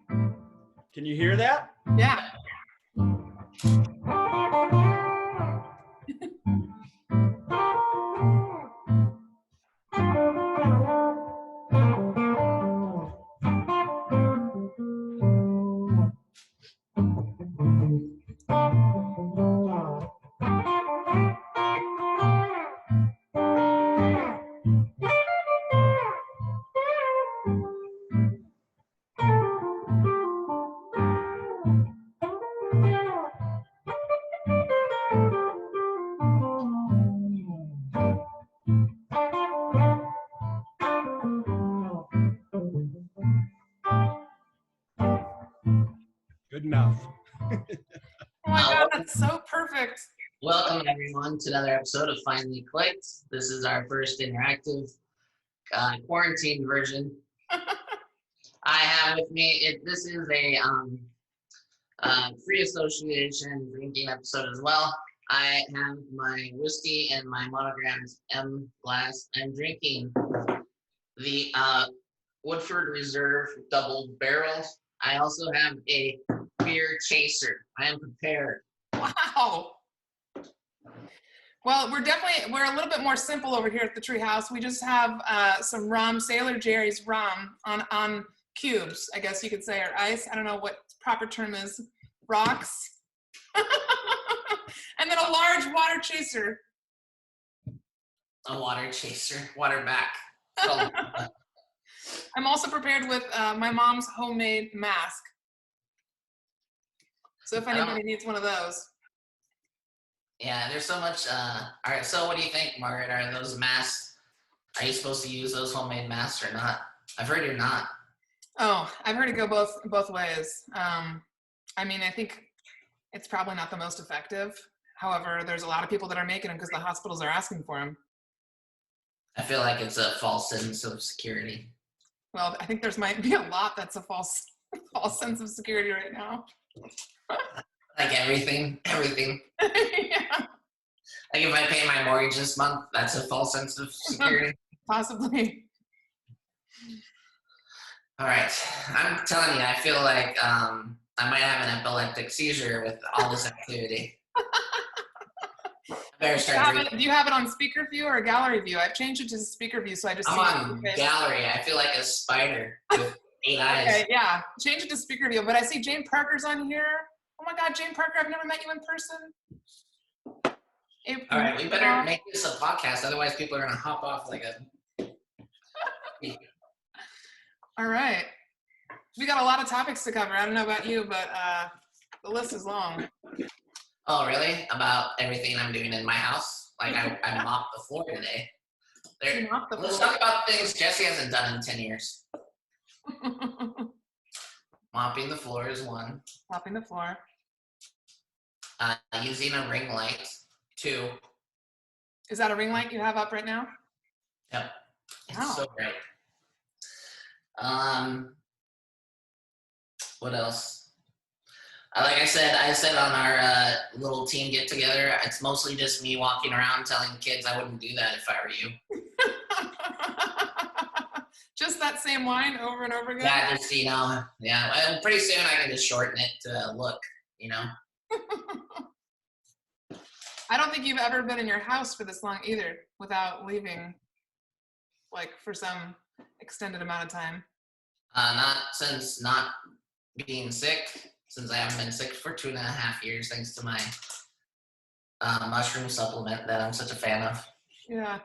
Can you hear that? Yeah. Good enough. Oh my God, that's so perfect. Welcome everyone to another episode of Finally Clicked. This is our first interactive quarantine version. I have with me, this is a free association drinking episode as well. I have my whiskey and my monogrammed M glass. I'm drinking the Woodford Reserve Double Barrel. I also have a beer chaser. I am prepared. Wow. Well, we're a little bit more simple over here at the Treehouse. We just have some rum, Sailor Jerry's rum on cubes, I guess you could say, or ice. I don't know what the proper term is. Rocks. And then a large water chaser. A water chaser, water back. I'm also prepared with my mom's homemade mask. So if anybody needs one of those. Yeah, there's so much. All right, so what do you think, Margaret? Are those masks, are you supposed to use those homemade masks or not? I've heard you're not. Oh, I've heard it go both ways. I mean, I think it's probably not the most effective. However, there's a lot of people that are making them because the hospitals are asking for them. I feel like it's a false sense of security. Well, I think there's might be a lot that's a false sense of security right now. Like everything. Yeah. Like if I pay my mortgage this month, that's a false sense of security. Possibly. All right, I'm telling you, I feel like I might have an epileptic seizure with all this activity. I better start drinking. Do you have it on speaker view or gallery view? I've changed it to speaker view, so I just I'm see on gallery. I feel like a spider with 8 eyes. Okay, yeah, change it to speaker view. But I see Jane Parker's on here. Oh my God, Jane Parker, I've never met you in person. All right, we better make this a podcast, otherwise people are gonna hop off like a. All right, we got a lot of topics to cover. I don't know about you, but the list is long. Oh, really? About everything I'm doing in my house? Like I mopped the floor today. Let's talk about things Jesse hasn't done in 10 years. Mopping the floor is one. Mopping the floor. Using a ring light, 2. Is that a ring light you have up right now? Yep. It's Wow. so bright. What else? Like I said on our little team get together, it's mostly just me walking around telling kids I wouldn't do that if I were you. Just that same line over and over again? Yeah, just, yeah. And pretty soon I can just shorten it to look, I don't think you've ever been in your house for this long either without leaving, like, for some extended amount of time. Not since not being sick, since I haven't been sick for 2.5 years, thanks to my mushroom supplement that I'm such a fan of. Yeah.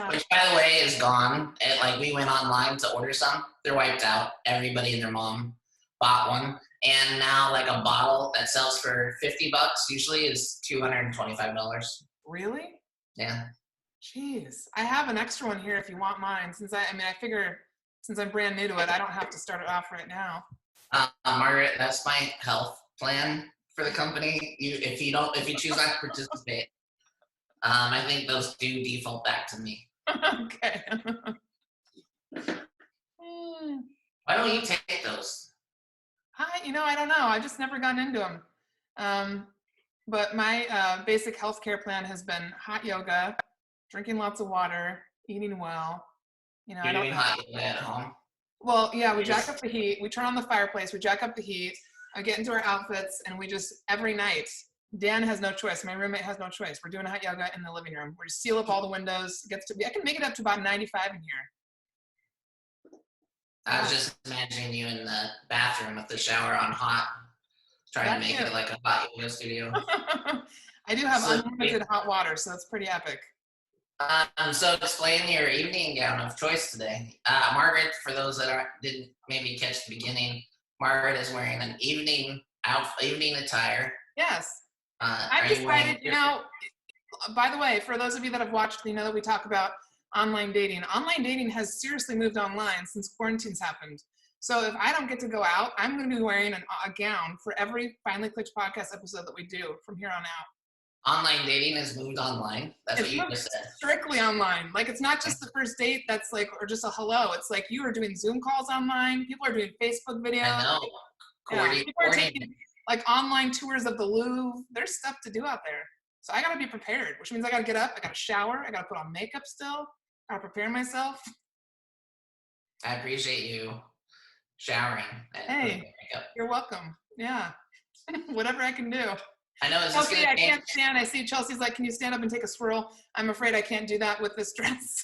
Which, by the way, is gone. We went online to order some. They're wiped out. Everybody and their mom bought one. And now, like, a bottle that sells for $50 usually is $225. Really? Yeah. Jeez. I have an extra one here if you want mine. I figure since I'm brand new to it, I don't have to start it off right now. Margaret, that's my health plan for the company. If you choose not to participate, I think those do default back to me. Okay. Why don't you take those? I don't know. I've just never gotten into them. But my basic healthcare plan has been hot yoga, drinking lots of water, eating well. You're doing hot yoga at home? Well, yeah, we jack up the heat. We turn on the fireplace. We jack up the heat. I get into our outfits, and we just every night. Dan has no choice. My roommate has no choice. We're doing hot yoga in the living room. We just seal up all the windows. It gets to be. I can make it up to about 95 in here. I was just imagining you in the bathroom with the shower on hot, trying to make it like a hot yoga studio. I do have unlimited hot water, so it's pretty epic. So explain your evening gown of choice today. Margaret, for those that didn't maybe catch the beginning, Margaret is wearing an evening attire. Yes. I've decided, by the way, for those of you that have watched, you know that we talk about online dating. Online dating has seriously moved online since quarantine's happened. So if I don't get to go out, I'm going to be wearing a gown for every Finally Clicked podcast episode that we do from here on out. Online dating has moved online. That's what you just said. Strictly online. Like, it's not just the first date that's like, or just a hello. It's like you are doing Zoom calls online. People are doing Facebook videos. I know. People are taking like online tours of the Louvre. There's stuff to do out there. So I got to be prepared, which means I got to get up. I got to shower. I got to put on makeup still. I got to prepare myself. I appreciate you showering. Hey, you're welcome. Yeah. Whatever I can do. I know. Chelsea, I can't stand. I see Chelsea's like, can you stand up and take a swirl? I'm afraid I can't do that with this dress.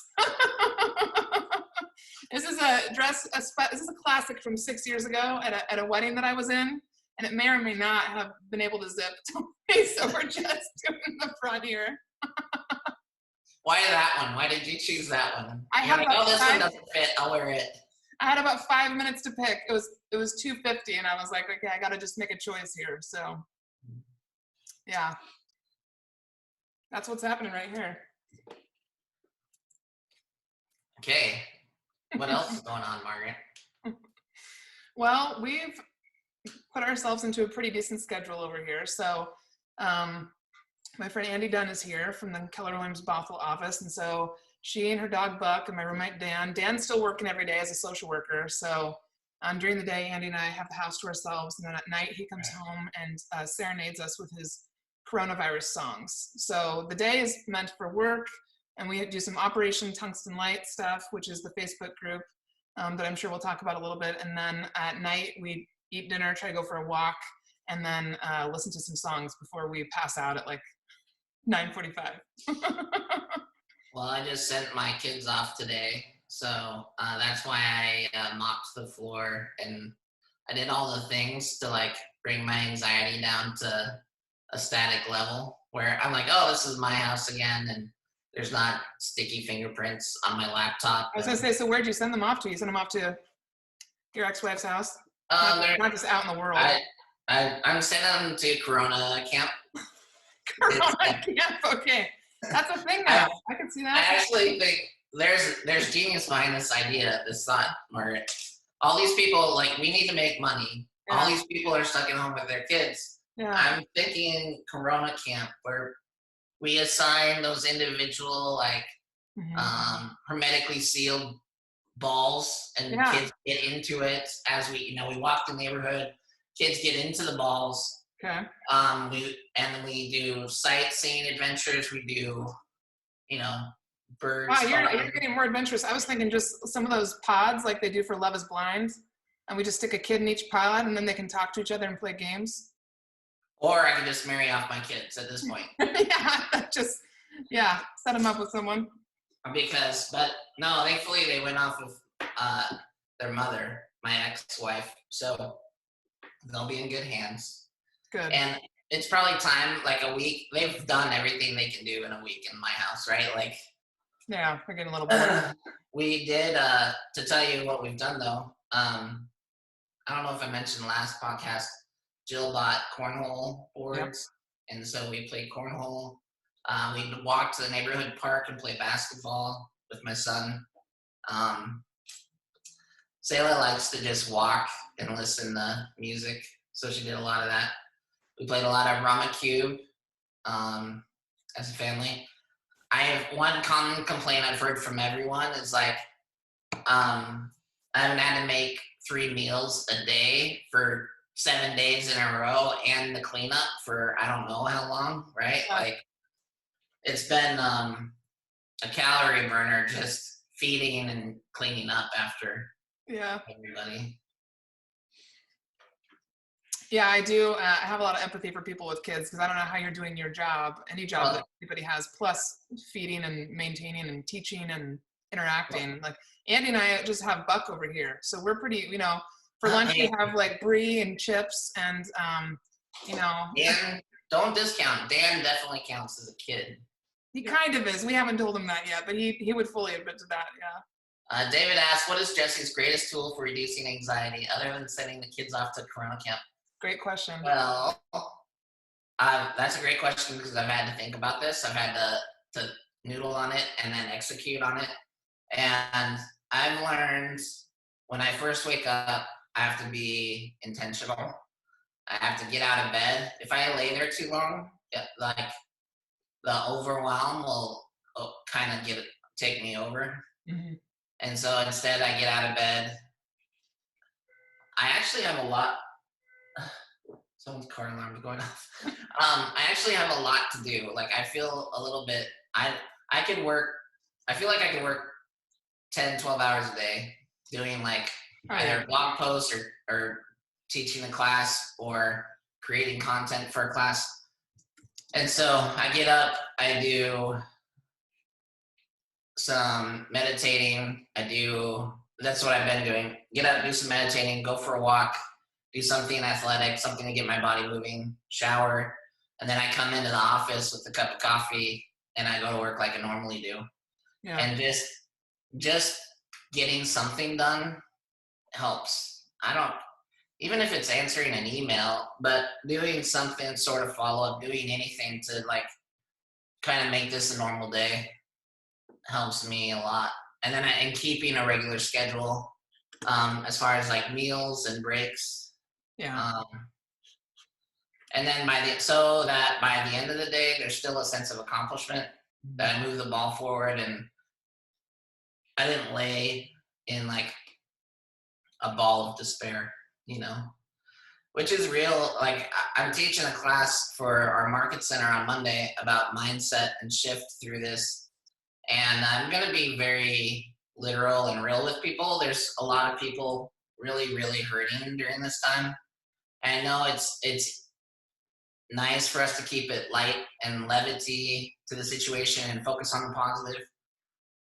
This is a dress. This is a classic from 6 years ago at a wedding that I was in, and it may or may not have been able to zip to me. So we're just doing the front here. Why that one? Why did you choose that one? I had about this one doesn't fit. I'll wear it. I had about 5 minutes to pick. It was $250, and I was like, okay, I got to just make a choice here. So. Yeah, that's what's happening right here. Okay, what else is going on, Margaret? Well, we've put ourselves into a pretty decent schedule over here. So my friend Andy Dunn is here from the Keller Williams Bothell office. And so she and her dog Buck and my roommate Dan's still working every day as a social worker. So during the day, Andy and I have the house to ourselves. And then at night, he comes home and serenades us with his coronavirus songs. So the day is meant for work, and we do some Operation Tungsten Light stuff, which is the Facebook group that I'm sure we'll talk about a little bit. And then at night we eat dinner, try to go for a walk, and then listen to some songs before we pass out at like 9:45. Well, I just sent my kids off today, so that's why I mopped the floor, and I did all the things to like bring my anxiety down to a static level where I'm like, oh, this is my house again, and there's not sticky fingerprints on my laptop. I was gonna say, so where'd you send them off to? You sent them off to your ex-wife's house? Not just out in the world. I'm sending them to Corona camp. Corona camp, okay. That's a thing now. I can see that. I actually think there's genius behind this idea, this thought, Margaret. All these people, like, we need to make money. Yeah. All these people are stuck at home with their kids. Yeah. I'm thinking Corona camp where we assign those individual hermetically sealed balls, and kids get into it as we walk the neighborhood. Kids get into the balls. Okay. We do sightseeing adventures. We do, birds. Wow, you're getting more adventurous. I was thinking just some of those pods like they do for Love Is Blind, and we just stick a kid in each pod, and then they can talk to each other and play games. Or I could just marry off my kids at this point. Set them up with someone. But no, thankfully they went off with their mother, my ex-wife, so they'll be in good hands. Good. And it's probably time, like a week. They've done everything they can do in a week in my house, right? Like. Yeah, we're getting a little bored. We did, to tell you what we've done though. I don't know if I mentioned last podcast. Jill bought cornhole boards, and so we played cornhole. We walked to the neighborhood park and played basketball with my son. Sayla likes to just walk and listen to music, so she did a lot of that. We played a lot of Rama Cube as a family. I have one common complaint I've heard from everyone is like, I haven't had to make 3 meals a day for 7 days in a row and the cleanup for I don't know how long, right? Like, it's been a calorie burner just feeding and cleaning up after Yeah. everybody. Yeah, I do. I have a lot of empathy for people with kids because I don't know how you're doing your job, any job Well, that anybody has, plus feeding and maintaining and teaching and interacting. Like Andy and I just have Buck over here, so we're pretty. For lunch we have like brie and chips, and Dan, don't discount. Dan definitely counts as a kid. he kind of is. We haven't told him that yet, but he would fully admit to that. Yeah. David asks, what is Jesse's greatest tool for reducing anxiety other than sending the kids off to Corona camp? Great question. Well, that's a great question because I've had to think about this. I've had to noodle on it and then execute on it. And I've learned when I first wake up, I have to be intentional. I have to get out of bed. If I lay there too long, like the overwhelm will kind of take me over. Mm-hmm. And so instead I get out of bed. I actually have a lot. Someone's car alarm is going off. I actually have a lot to do. Like I feel a little bit, I feel like I could work 10, 12 hours a day doing like either blog posts or teaching a class or creating content for a class. And so I get up, I do some meditating. That's what I've been doing. Get up, do some meditating, go for a walk, do something athletic, something to get my body moving, shower, and then I come into the office with a cup of coffee and I go to work like I normally do. Yeah. And just getting something done helps. Even if it's answering an email, but doing something sort of follow up, doing anything to like kind of make this a normal day helps me a lot. And then and keeping a regular schedule as far as like meals and breaks. Yeah. And then so that by the end of the day, there's still a sense of accomplishment that I moved the ball forward and I didn't lay in like a ball of despair, which is real. Like I'm teaching a class for our market center on Monday about mindset and shift through this. And I'm going to be very literal and real with people. There's a lot of people really, really hurting during this time. I know it's nice for us to keep it light and levity to the situation and focus on the positive,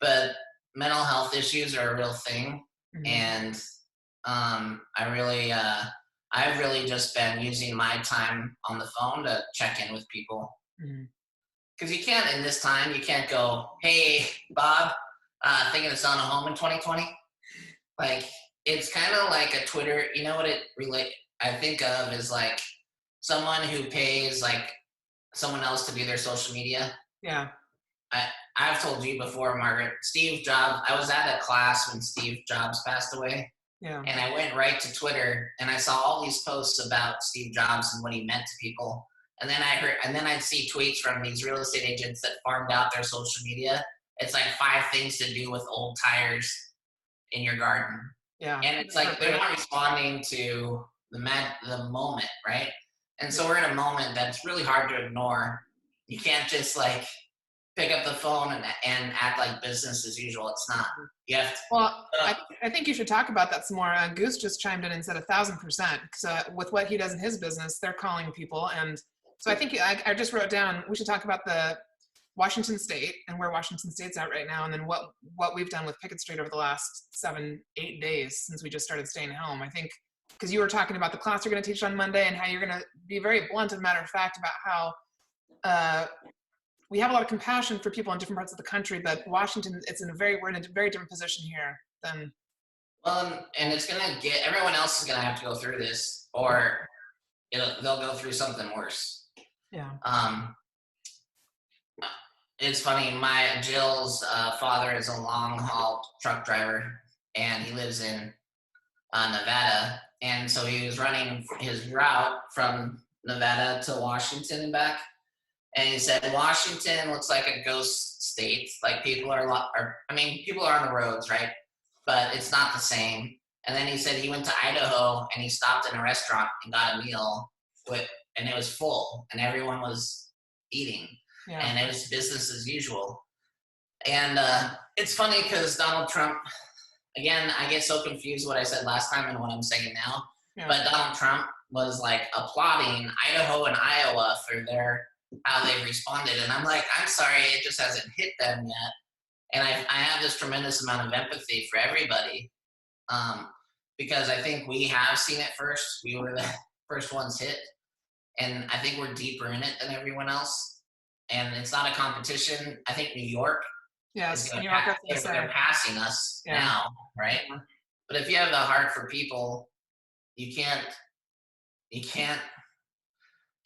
but mental health issues are a real thing. Mm-hmm. And I've really just been using my time on the phone to check in with people. Because you can't, in this time, you can't go, hey, Bob, thinking of selling a home in 2020? Like, it's kind of like a Twitter, what I think of is like someone who pays like someone else to do their social media. Yeah. I've told you before, Margaret, Steve Jobs, I was at a class when Steve Jobs passed away. Yeah. And I went right to Twitter and I saw all these posts about Steve Jobs and what he meant to people. And then I'd see tweets from these real estate agents that farmed out their social media. It's like 5 things to do with old tires in your garden. Yeah. And it's like they're not responding to the moment, right? And so we're in a moment that's really hard to ignore. You can't just like pick up the phone and act like business as usual. It's not. You have to, well, I think you should talk about that some more. Goose just chimed in and said 1,000%. So with what he does in his business, they're calling people. And so I think I just wrote down, we should talk about the Washington State and where Washington State's at right now. And then what we've done with Pickett Street over the last 7-8 days since we just started staying home. I think, because you were talking about the class you're going to teach on Monday and how you're going to be very blunt and matter of fact about how we have a lot of compassion for people in different parts of the country, but Washington, we're in a very different position here than. Well, and it's going to everyone else is going to have to go through this, or they'll go through something worse. Yeah. It's funny, Jill's father is a long haul truck driver and he lives in Nevada. And so he was running his route from Nevada to Washington and back. And he said, Washington looks like a ghost state. Like people are on the roads, right? But it's not the same. And then he said he went to Idaho and he stopped in a restaurant and got a meal and it was full and everyone was eating. Yeah. And it was business as usual. And it's funny because Donald Trump, again, I get so confused what I said last time and what I'm saying now. Yeah. But Donald Trump was like applauding Idaho and Iowa for how they responded, and I'm like, I'm sorry, it just hasn't hit them yet. And I have this tremendous amount of empathy for everybody, because I think we have seen it first. We were the first ones hit, and I think we're deeper in it than everyone else. And it's not a competition. I think New York. Yes, New York. They're passing us now, right? Yeah. But if you have the heart for people, you can't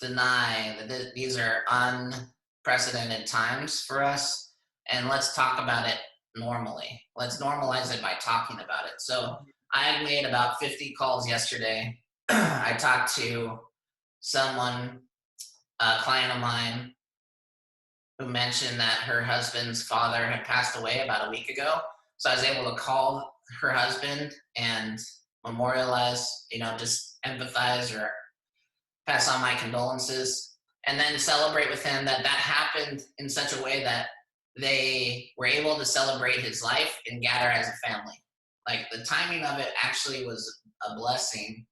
deny that these are unprecedented times for us. And let's talk about it normally. Let's normalize it by talking about it. So I made about 50 calls yesterday. I talked to someone, a client of mine, who mentioned that her husband's father had passed away about a week ago. So I was able to call her husband and memorialize, just empathize or pass on my condolences, and then celebrate with him that happened in such a way that they were able to celebrate his life and gather as a family. Like, the timing of it actually was a blessing,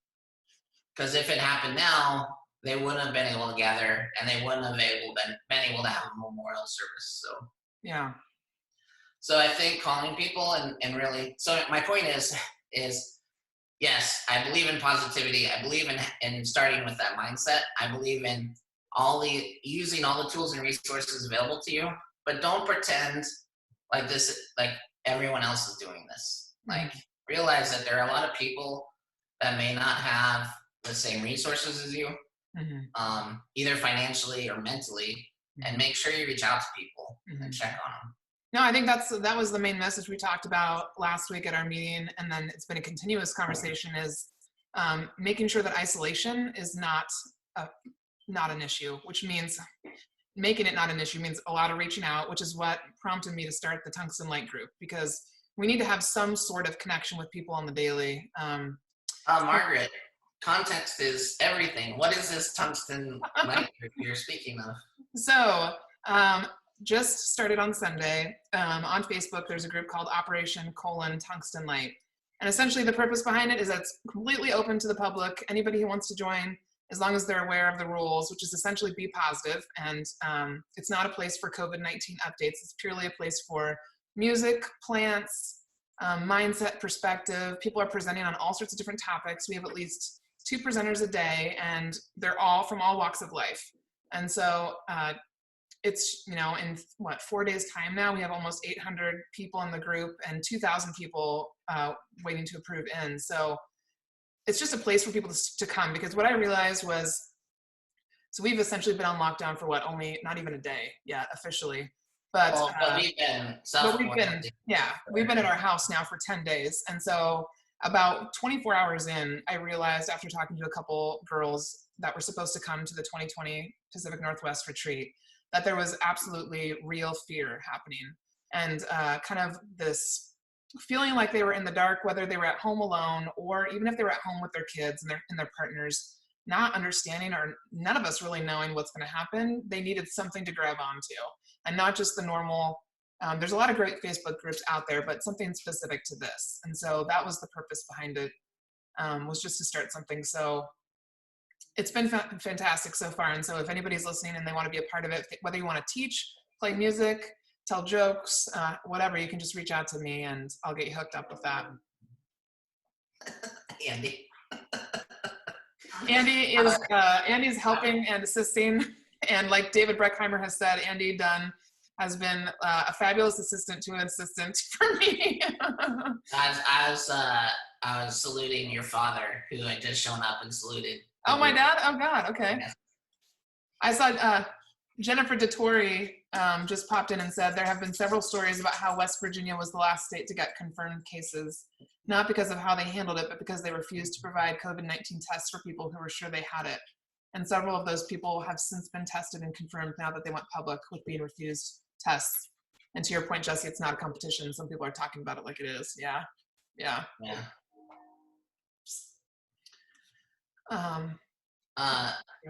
because if it happened now, they wouldn't have been able to gather, and they wouldn't have been able to have a memorial service. So yeah. So I think calling people and really, so my point is yes, I believe in positivity. I believe in starting with that mindset. I believe in using all the tools and resources available to you, but don't pretend like everyone else is doing this. Like, realize that there are a lot of people that may not have the same resources as you, either financially or mentally, and make sure you reach out to people and check on them. No, I think that was the main message we talked about last week at our meeting, and then it's been a continuous conversation, is making sure that isolation is not an issue, which means making it not an issue means a lot of reaching out, which is what prompted me to start the Tungsten Light group, because we need to have some sort of connection with people on the daily. Margaret, context is everything. What is this Tungsten Light group you're speaking of? So, just started on Sunday. On Facebook, there's a group called Operation Tungsten Light. And essentially the purpose behind it is that it's completely open to the public. Anybody who wants to join, as long as they're aware of the rules, which is essentially be positive. And it's not a place for COVID-19 updates. It's purely a place for music, plants, mindset, perspective. People are presenting on all sorts of different topics. We have at least 2 presenters a day, and they're all from all walks of life. And so it's, in 4 days time now, we have almost 800 people in the group and 2,000 people waiting to approve in. So it's just a place for people to come, because what I realized was, so we've essentially been on lockdown for only not even a day yet officially, but we've been at our house now for 10 days. And so about 24 hours in, I realized, after talking to a couple girls that were supposed to come to the 2020 Pacific Northwest retreat, that there was absolutely real fear happening, and kind of this feeling like they were in the dark, whether they were at home alone or even if they were at home with their kids and their partners, not understanding, or none of us really knowing what's going to happen. They needed something to grab onto, and not just the normal. There's a lot of great Facebook groups out there, but something specific to this. And so that was the purpose behind it, was just to start something. So it's been fantastic so far. And so if anybody's listening and they want to be a part of it, whether you want to teach, play music, tell jokes, whatever, you can just reach out to me and I'll get you hooked up with that. Andy's helping and assisting. And like David Breckheimer has said, Andy Dunn has been a fabulous assistant to an assistant for me. I was saluting your father, who had just shown up and saluted. Oh, my dad? Oh, God. Okay. Yeah. I saw Jennifer DeTore just popped in and said, there have been several stories about how West Virginia was the last state to get confirmed cases, not because of how they handled it, but because they refused to provide COVID-19 tests for people who were sure they had it. And several of those people have since been tested and confirmed now that they went public with being refused tests. And to your point, Jesse, it's not a competition. Some people are talking about it like it is. Yeah. Yeah. Yeah.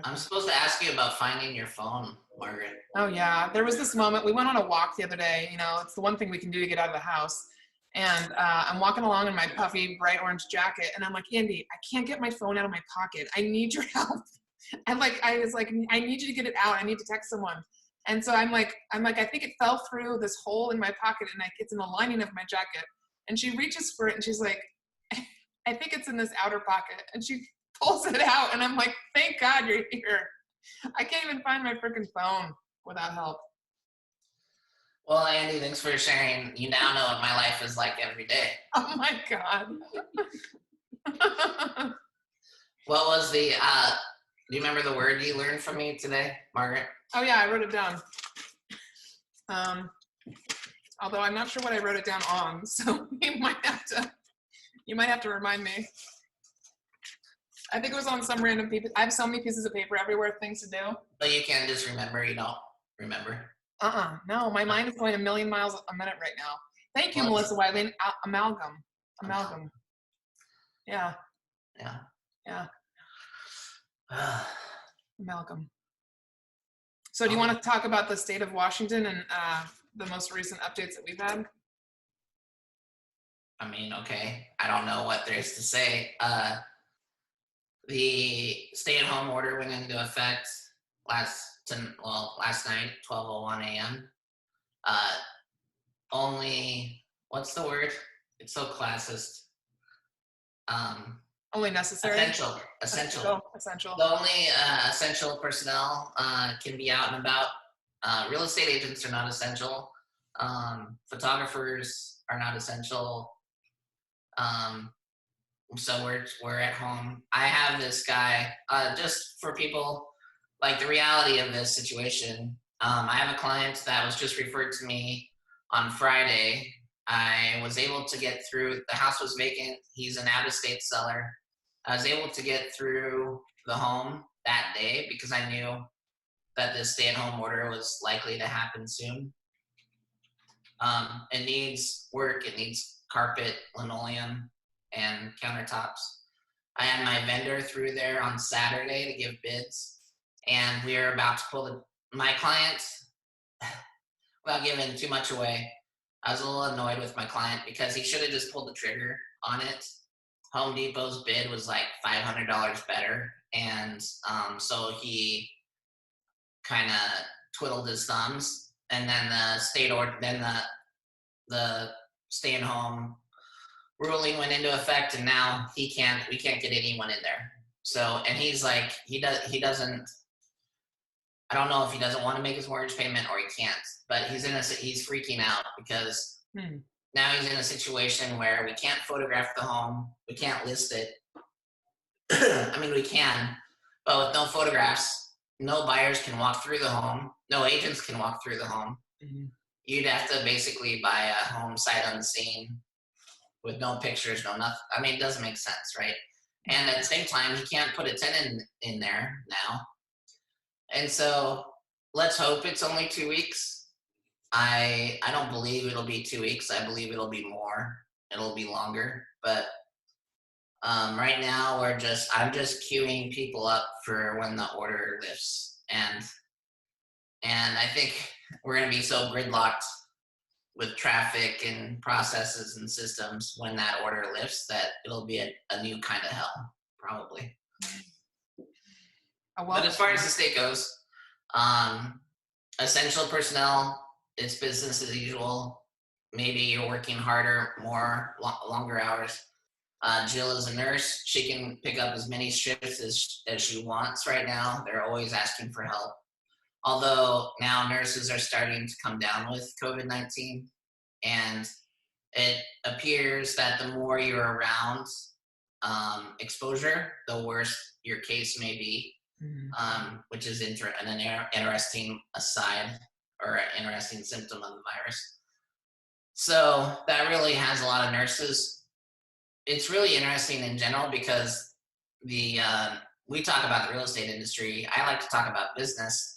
I'm supposed to ask you about finding your phone, Margaret. Oh yeah, there was this moment. We went on a walk the other day. It's the one thing we can do to get out of the house. And I'm walking along in my puffy bright orange jacket, and I'm like, Andy, I can't get my phone out of my pocket. I need your help. I was like, I need you to get it out. I need to text someone. And so I'm like, I think it fell through this hole in my pocket, and it's in the lining of my jacket. And she reaches for it, and she's like, I think it's in this outer pocket. And she pulls it out, and I'm like, thank God you're here. I can't even find my freaking phone without help. Well, Andy, thanks for sharing. You now know what my life is like every day. Oh my God. What was the, do you remember the word you learned from me today, Margaret? Oh yeah, I wrote it down. Although I'm not sure what I wrote it down on, so you might have to remind me. I think it was on some random people. I have so many pieces of paper everywhere, things to do. But you can't just remember, you don't remember. No, my mind is going a million miles a minute right now. Thank you, Melissa Wiley. Amalgam. Yeah. Amalgam. So do you want to talk about the state of Washington and the most recent updates that we've had? I mean, okay. I don't know what there's to say. The stay-at-home order went into effect last night, 12:01 a.m. Only, what's the word? It's so classist. Only necessary. Essential. The only essential personnel can be out and about. Real estate agents are not essential. Photographers are not essential. So we're at home. I have this guy, just for people, like the reality of this situation. I have a client that was just referred to me on Friday. I was able to get through, the house was vacant. He's an out-of-state seller. I was able to get through the home that day because I knew that this stay-at-home order was likely to happen soon. It needs work. It needs carpet, linoleum, and countertops. I had my vendor through there on Saturday to give bids, and we are about to pull my client, without giving too much away, I was a little annoyed with my client because he should have just pulled the trigger on it. Home Depot's bid was like $500 better, and so he kind of twiddled his thumbs, and then the stay-at-home ruling went into effect, and now we can't get anyone in there. So, and he's like, he doesn't, I don't know if he doesn't want to make his mortgage payment or he can't, but he's freaking out because now he's in a situation where we can't photograph the home, we can't list it. I mean, we can, but with no photographs, no buyers can walk through the home, no agents can walk through the home. Mm-hmm. You'd have to basically buy a home sight unseen with no pictures, no nothing. I mean, it doesn't make sense, right? And at the same time, he can't put a tenant in there now. And so let's hope it's only 2 weeks. I don't believe it'll be 2 weeks. I believe it'll be more. It'll be longer. But right now I'm just queuing people up for when the order lifts. And I think we're gonna be so gridlocked with traffic and processes and systems when that order lifts that it'll be a new kind of hell, probably. But as far as the state goes, essential personnel, it's business as usual. Maybe you're working harder, more, longer hours. Jill is a nurse. She can pick up as many shifts as she wants right now. They're always asking for help. Although now nurses are starting to come down with COVID-19, and it appears that the more you're around exposure, the worse your case may be, which is an interesting aside or an interesting symptom of the virus. So that really has a lot of nurses. It's really interesting in general because we talk about the real estate industry. I like to talk about business.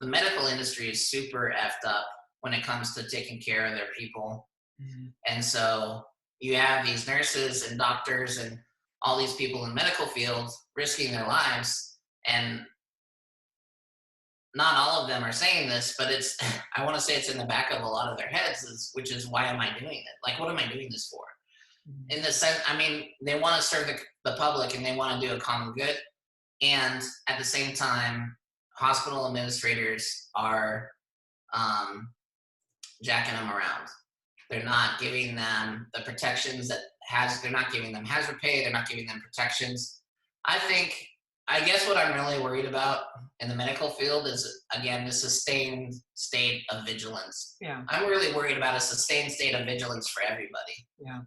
The medical industry is super effed up when it comes to taking care of their people. Mm-hmm. And so you have these nurses and doctors and all these people in medical fields risking their lives. And not all of them are saying this, but it's, I want to say it's in the back of a lot of their heads, which is, why am I doing it? Like, what am I doing this for? In the sense, I mean, they want to serve the public and they want to do a common good. And at the same time, hospital administrators are jacking them around. They're not giving them the protections they're not giving them hazard pay. They're not giving them protections. I guess what I'm really worried about in the medical field is, again, the sustained state of vigilance. Yeah. I'm really worried about a sustained state of vigilance for everybody. Yeah.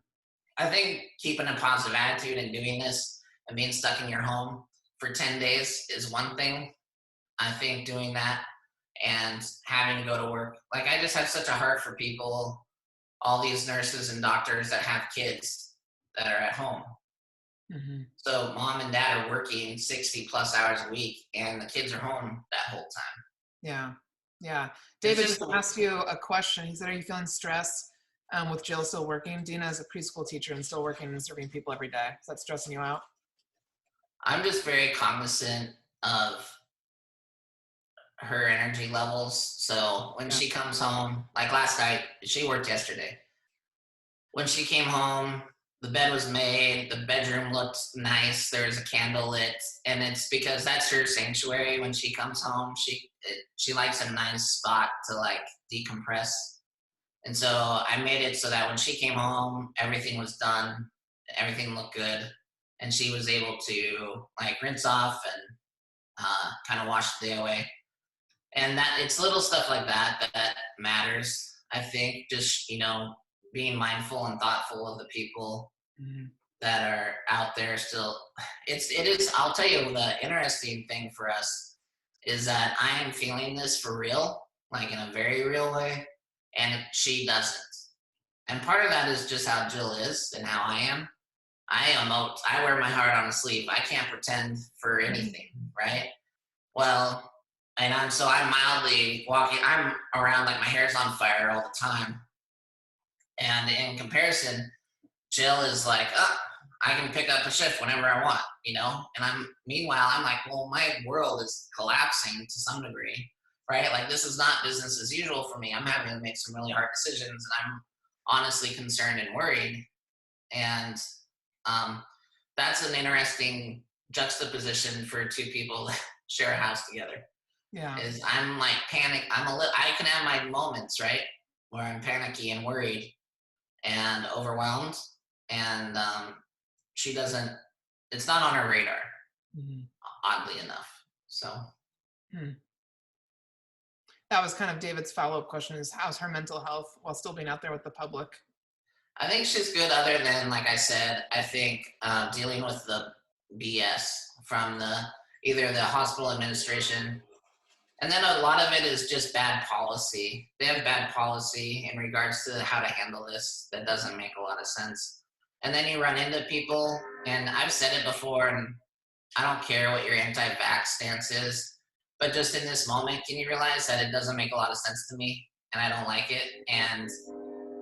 I think keeping a positive attitude and doing this and being stuck in your home for 10 days is one thing. I think doing that and having to go to work, like, I just have such a heart for people, all these nurses and doctors that have kids that are at home. Mm-hmm. So mom and dad are working 60 plus hours a week and the kids are home that whole time. Yeah. Yeah. David just asked you a question. He said, are you feeling stressed with Jill still working? Dina is a preschool teacher and still working and serving people every day. Is that stressing you out? I'm just very cognizant of her energy levels. So when she comes home, like last night, she worked yesterday. When she came home, the bed was made, the bedroom looked nice, there was a candle lit, and it's because that's her sanctuary. When she comes home, she likes a nice spot to like decompress. And so I made it so that when she came home, everything was done, everything looked good, and she was able to like rinse off and kind of wash the day away. And that it's little stuff like that matters. I think just, being mindful and thoughtful of the people that are out there still. It is, I'll tell you, the interesting thing for us is that I am feeling this for real, like in a very real way, and she doesn't. And part of that is just how Jill is and how I am. I wear my heart on a sleeve. I can't pretend for anything, right? Well, and I'm mildly walking, I'm around like my hair's on fire all the time. And in comparison, Jill is like, oh, I can pick up a shift whenever I want, And meanwhile, I'm like, well, my world is collapsing to some degree, right? Like, this is not business as usual for me. I'm having to make some really hard decisions, and I'm honestly concerned and worried. And that's an interesting juxtaposition for two people that share a house together. Yeah. Is I'm like panic. I can have my moments, right, where I'm panicky and worried and overwhelmed, and she doesn't. It's not on her radar, oddly enough. So that was kind of David's follow-up question: is how's her mental health while still being out there with the public? I think she's good. Other than, like I said, I think dealing with the BS from either the hospital administration. And then a lot of it is just bad policy. They have bad policy in regards to how to handle this that doesn't make a lot of sense. And then you run into people, and I've said it before, and I don't care what your anti-vax stance is, but just in this moment, can you realize that it doesn't make a lot of sense to me, and I don't like it? And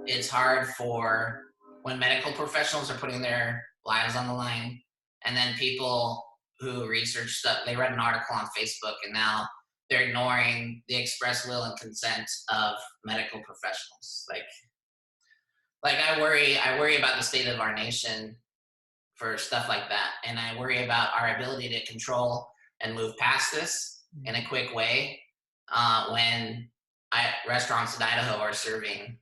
it's hard for when medical professionals are putting their lives on the line, and then people who research stuff, they read an article on Facebook, and now they're ignoring the express will and consent of medical professionals. Like I worry about the state of our nation for stuff like that. And I worry about our ability to control and move past this in a quick way when restaurants in Idaho are serving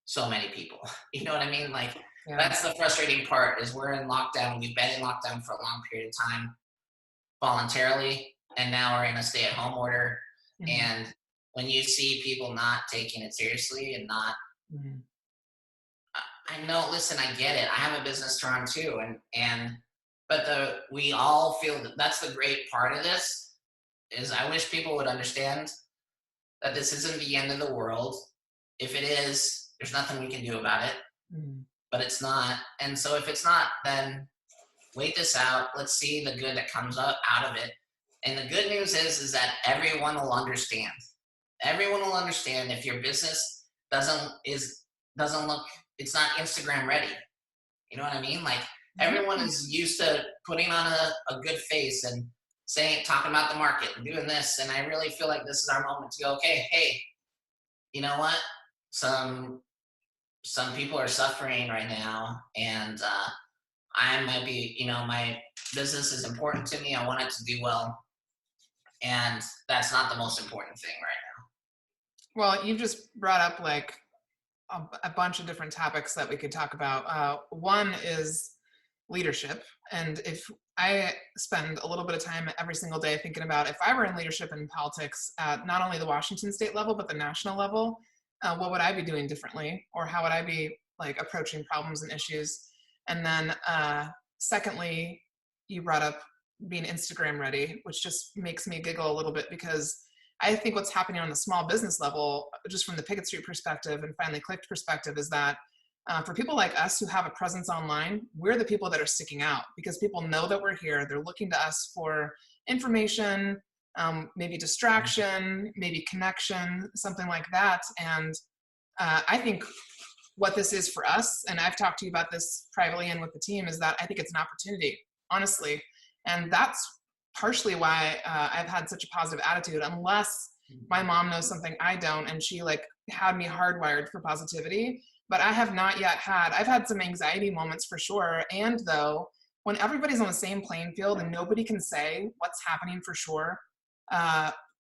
so many people. You know what I mean? Like, that's the frustrating part, is we're in lockdown. We've been in lockdown for a long period of time voluntarily, and now we're in a stay-at-home order. And when you see people not taking it seriously and not, I know, listen, I get it. I have a business to run too, but we all feel that's the great part of this, is I wish people would understand that this isn't the end of the world. If it is, there's nothing we can do about it, but it's not. And so if it's not, then wait this out. Let's see the good that comes out of it. And the good news is that everyone will understand. Everyone will understand if your business doesn't look, it's not Instagram ready. You know what I mean? Like, everyone is used to putting on a good face and talking about the market and doing this. And I really feel like this is our moment to go, okay, hey, you know what? Some people are suffering right now, and I might be, my business is important to me. I want it to do well. And that's not the most important thing right now. Well, you just brought up like a bunch of different topics that we could talk about. One is leadership. And if I spend a little bit of time every single day thinking about if I were in leadership and politics at not only the Washington state level, but the national level, what would I be doing differently? Or how would I be like approaching problems and issues? And then secondly, you brought up being Instagram ready, which just makes me giggle a little bit because I think what's happening on the small business level, just from the Pickett Street perspective and Finally Clicked perspective, is that for people like us who have a presence online, we're the people that are sticking out because people know that we're here. They're looking to us for information, maybe distraction, maybe connection, something like that. And I think what this is for us, and I've talked to you about this privately and with the team, is that I think it's an opportunity, honestly. And that's partially why I've had such a positive attitude, unless my mom knows something I don't, and she like had me hardwired for positivity. But I have not yet I've had some anxiety moments for sure. And though, when everybody's on the same playing field and nobody can say what's happening for sure,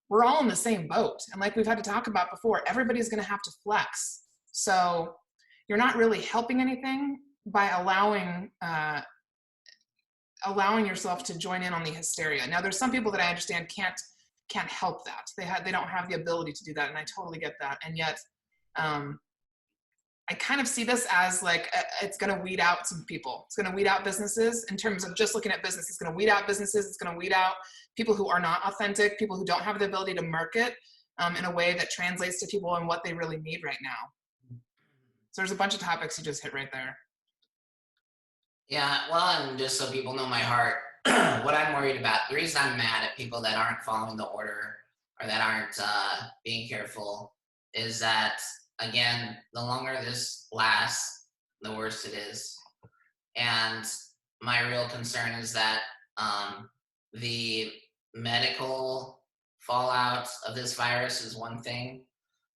we're all in the same boat. And like we've had to talk about before, everybody's going to have to flex. So you're not really helping anything by allowing yourself to join in on the hysteria. Now, there's some people that I understand can't help that. They don't have the ability to do that, and I totally get that. And yet, I kind of see this as like it's going to weed out some people. It's going to weed out businesses in terms of just looking at business. It's going to weed out businesses. It's going to weed out people who are not authentic, people who don't have the ability to market in a way that translates to people and what they really need right now. So there's a bunch of topics you just hit right there. Yeah, well, and just so people know my heart, what I'm worried about, the reason I'm mad at people that aren't following the order or that aren't being careful is that, again, the longer this lasts, the worse it is. And my real concern is that the medical fallout of this virus is one thing,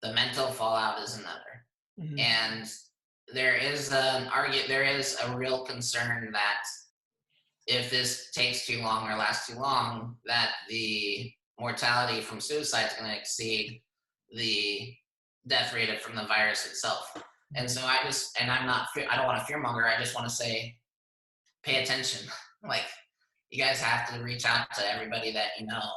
the mental fallout is another. Mm-hmm. And there is a real concern that if this takes too long or lasts too long, that the mortality from suicide is going to exceed the death rate from the virus itself. And so I don't want to fearmonger. I just want to say, pay attention. Like, you guys have to reach out to everybody that you know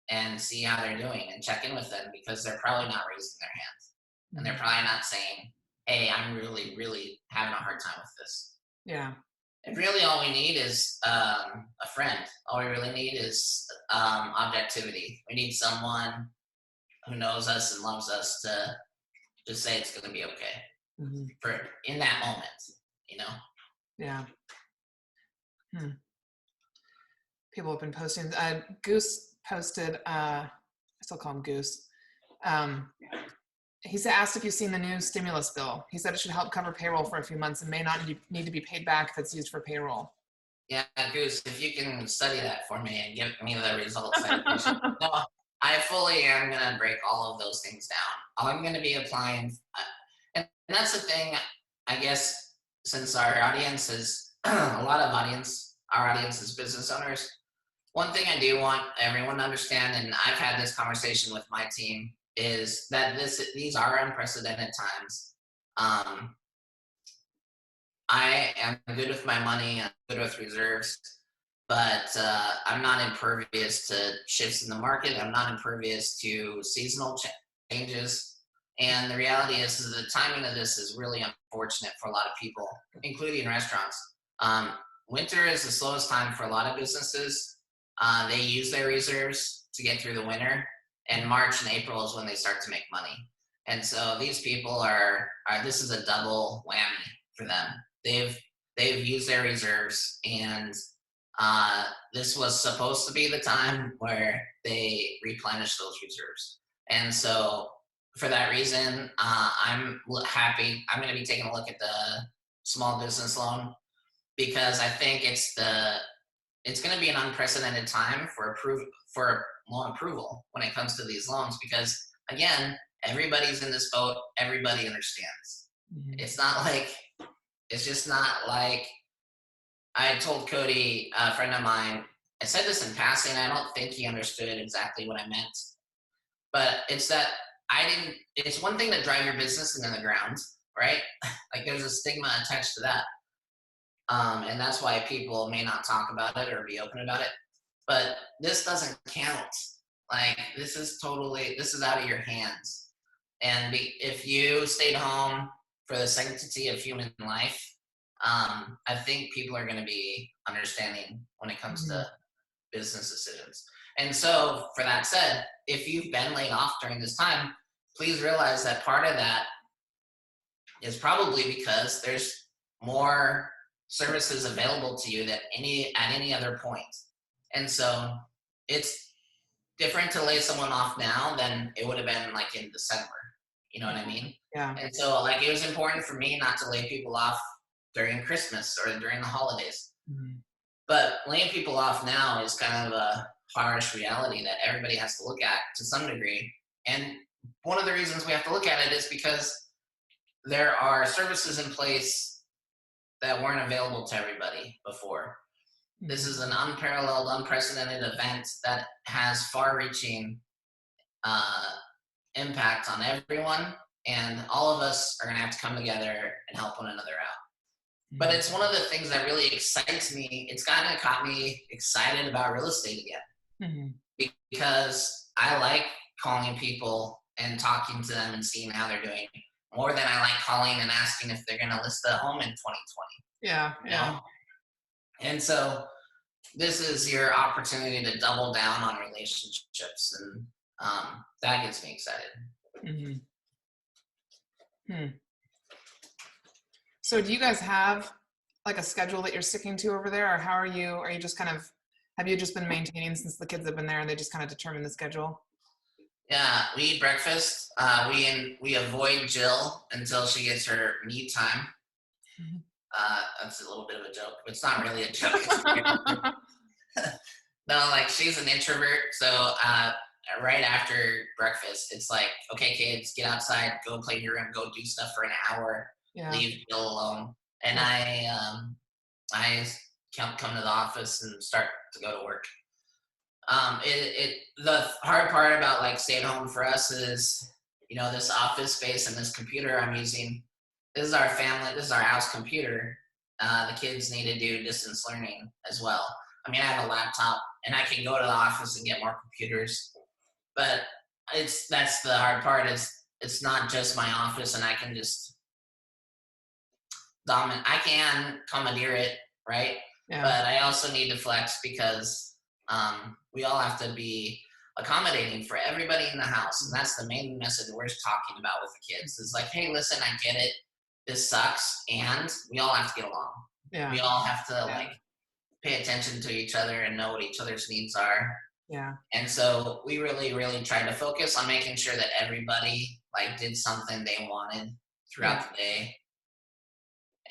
and see how they're doing and check in with them, because they're probably not raising their hands. And they're probably not saying, hey, I'm really, really having a hard time with this. Yeah. And really all we need is a friend. All we really need is objectivity. We need someone who knows us and loves us to just say it's going to be okay for in that moment, you know? Yeah. People have been posting. Goose posted, I still call him Goose. He asked if you've seen the new stimulus bill. He said it should help cover payroll for a few months and may not need to be paid back if it's used for payroll. Yeah, Goose, if you can study that for me and give me the results. No, I fully am going to break all of those things down. I'm going to be applying. And that's the thing, I guess, since our audience is our audience is business owners. One thing I do want everyone to understand, and I've had this conversation with my team, is that these are unprecedented times. I am good with my money, I'm good with reserves, but I'm not impervious to shifts in the market. I'm not impervious to seasonal changes. And the reality is the timing of this is really unfortunate for a lot of people, including restaurants. Winter is the slowest time for a lot of businesses. They use their reserves to get through the winter. And March and April is when they start to make money. And so these people this is a double whammy for them. They've used their reserves, and this was supposed to be the time where they replenish those reserves. And so for that reason, I'm happy. I'm going to be taking a look at the small business loan, because I think it's it's going to be an unprecedented time for loan approval when it comes to these loans, because again, everybody's in this boat. Everybody understands. Mhm. It's just not like I told Cody, a friend of mine, I said this in passing. I don't think he understood exactly what I meant, but it's that it's one thing to drive your business into the ground, right? Like there's a stigma attached to that. And that's why people may not talk about it or be open about it. But this doesn't count. Like this is out of your hands. And if you stayed home for the sanctity of human life, I think people are going to be understanding when it comes to business decisions. And so, for that said, if you've been laid off during this time, please realize that part of that is probably because there's more services available to you at any other point. And so it's different to lay someone off now than it would have been like in December. You know what I mean? Yeah. And so like it was important for me not to lay people off during Christmas or during the holidays. Mhm. But laying people off now is kind of a harsh reality that everybody has to look at to some degree. And one of the reasons we have to look at it is because there are services in place that weren't available to everybody before. This is an unparalleled, unprecedented event that has far-reaching impact on everyone, and all of us are going to have to come together and help one another out. But it's one of the things that really excites me. It's kind of got me excited about real estate again, because I like calling people and talking to them and seeing how they're doing more than I like calling and asking if they're going to list a home in 2020. Yeah. You know? And so this is your opportunity to double down on relationships, and that gets me excited. So do you guys have like a schedule that you're sticking to over there, or how are you just kind of, have you just been maintaining since the kids have been there and they just kind of determine the schedule? Yeah, we eat breakfast. We avoid Jill until she gets her me time. That's a little bit of a joke, but it's not really a joke. No, like she's an introvert, so right after breakfast, it's like, okay, kids, get outside, go play in your room, go do stuff for an hour, leave Jill alone, and I come to the office and start to go to work. The hard part about like staying home for us is, this office space and this computer I'm using. This is our house computer. The kids need to do distance learning as well. I mean, I have a laptop and I can go to the office and get more computers, but that's the hard part. It's not just my office and I can just I can commandeer it, right? Yeah. But I also need to flex because we all have to be accommodating for everybody in the house. And that's the main message we're talking about with the kids. It's like, hey, listen, I get it. This sucks. And we all have to get along. Yeah. We all have to pay attention to each other and know what each other's needs are. Yeah. And so we really, really tried to focus on making sure that everybody did something they wanted throughout the day.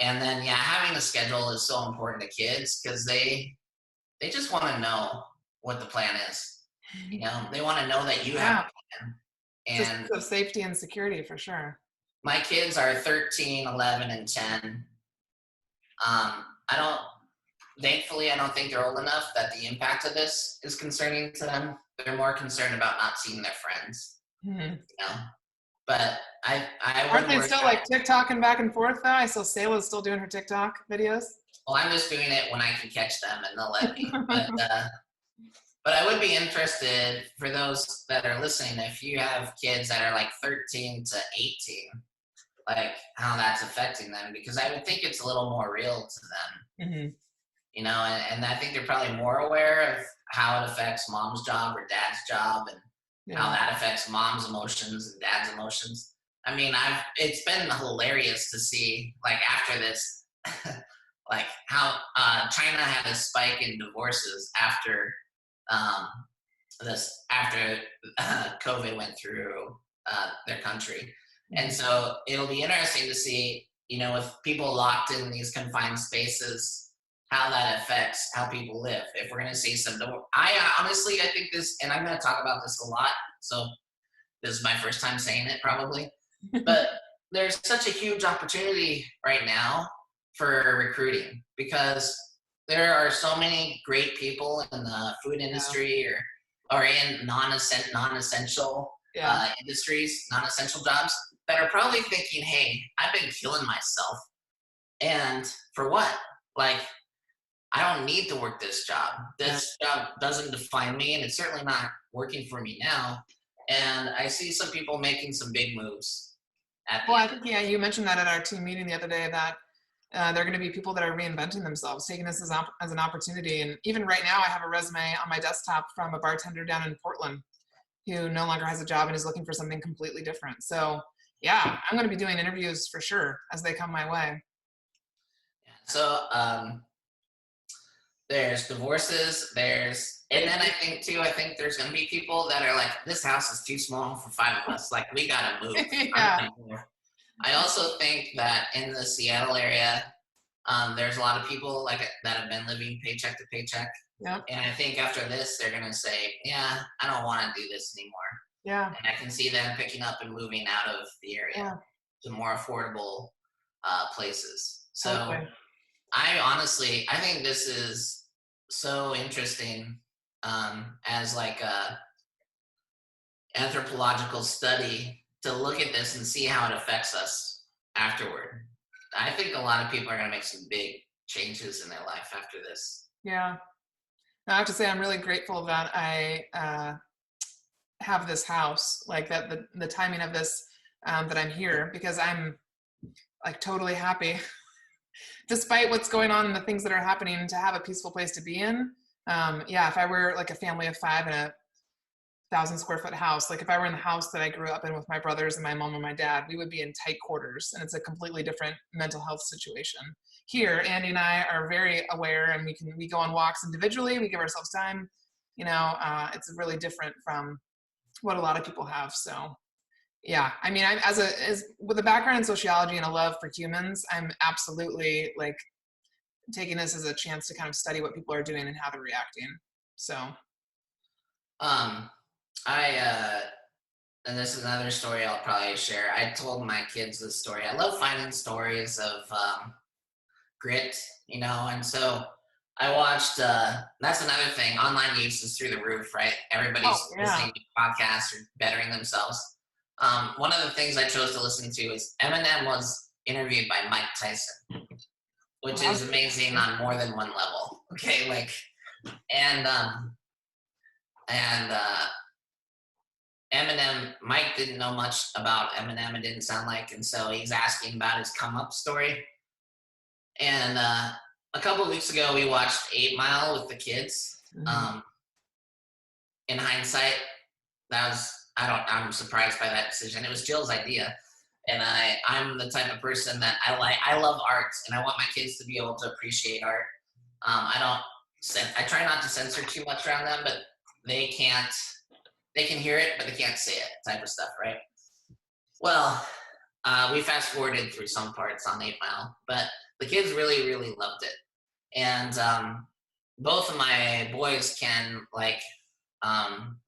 And then, having a schedule is so important to kids because they just want to know what the plan is. They want to know that you have a plan. And just safety and security for sure. My kids are 13, 11, and 10. Thankfully, I don't think they're old enough that the impact of this is concerning to them. They're more concerned about not seeing their friends. But aren't they still TikToking back and forth though? I saw Sayla's still doing her TikTok videos. Well, I'm just doing it when I can catch them and they'll let me. But I would be interested, for those that are listening, if you have kids that are 13 to 18, how that's affecting them, because I would think it's a little more real to them. And I think they're probably more aware of how it affects mom's job or dad's job, and how that affects mom's emotions and dad's emotions. I mean, it's been hilarious to see, after this, how China had a spike in divorces after COVID went through their country. And so it'll be interesting to see, with people locked in these confined spaces, how that affects how people live. If we're going to see some, I honestly, I think this, and I'm going to talk about this a lot. So this is my first time saying it probably, but there's such a huge opportunity right now for recruiting because there are so many great people in the food industry or in non-essential industries, non-essential jobs that are probably thinking, hey, I've been killing myself. And for what? Like, I don't need to work this job. This job doesn't define me, and it's certainly not working for me now. And I see some people making some big moves. I think, you mentioned that at our team meeting the other day that there are going to be people that are reinventing themselves, taking this as an opportunity. And even right now, I have a resume on my desktop from a bartender down in Portland who no longer has a job and is looking for something completely different. So yeah, I'm going to be doing interviews for sure as they come my way. So there's divorces, and then I think there's going to be people that are like, this house is too small for 5 of us. Like, we got to move. I also think that in the Seattle area, there's a lot of people like that have been living paycheck to paycheck. Yep. And I think after this, they're going to say, yeah, I don't want to do this anymore. Yeah. And I can see them picking up and moving out of the area to more affordable places. So I think this is so interesting as like a anthropological study to look at this and see how it affects us afterward. I think a lot of people are going to make some big changes in their life after this. Yeah. I have to say I'm really grateful that I have this house, like that the timing of this, that I'm here, because I'm like totally happy despite what's going on and the things that are happening, to have a peaceful place to be in. If I were like a family of 5 in a 1,000 square foot house, like if I were in the house that I grew up in with my brothers and my mom and my dad, we would be in tight quarters, and it's a completely different mental health situation. Here, Andy and I are very aware, and we go on walks individually, we give ourselves time, it's really different from what a lot of people have. So yeah, I mean, I'm as with a background in sociology and a love for humans, I'm absolutely like taking this as a chance to kind of study what people are doing and how they're reacting. So and this is another story I'll probably share. I told my kids this story. I love finding stories of grit, and so I watched, that's another thing, online use is through the roof, right? Everybody's listening to podcasts or bettering themselves. One of the things I chose to listen to is Eminem was interviewed by Mike Tyson, which is amazing on more than one level. Okay, Eminem, Mike didn't know much about Eminem, it didn't sound like, and so he's asking about his come up story. And a couple of weeks ago, we watched 8 Mile with the kids. In hindsight, I'm surprised by that decision. It was Jill's idea. And I'm the type of person that I love art, and I want my kids to be able to appreciate art. I try not to censor too much around them, but they can hear it, but they can't say it, type of stuff, right? Well, we fast forwarded through some parts on 8 Mile, but the kids really, really loved it. And both of my boys can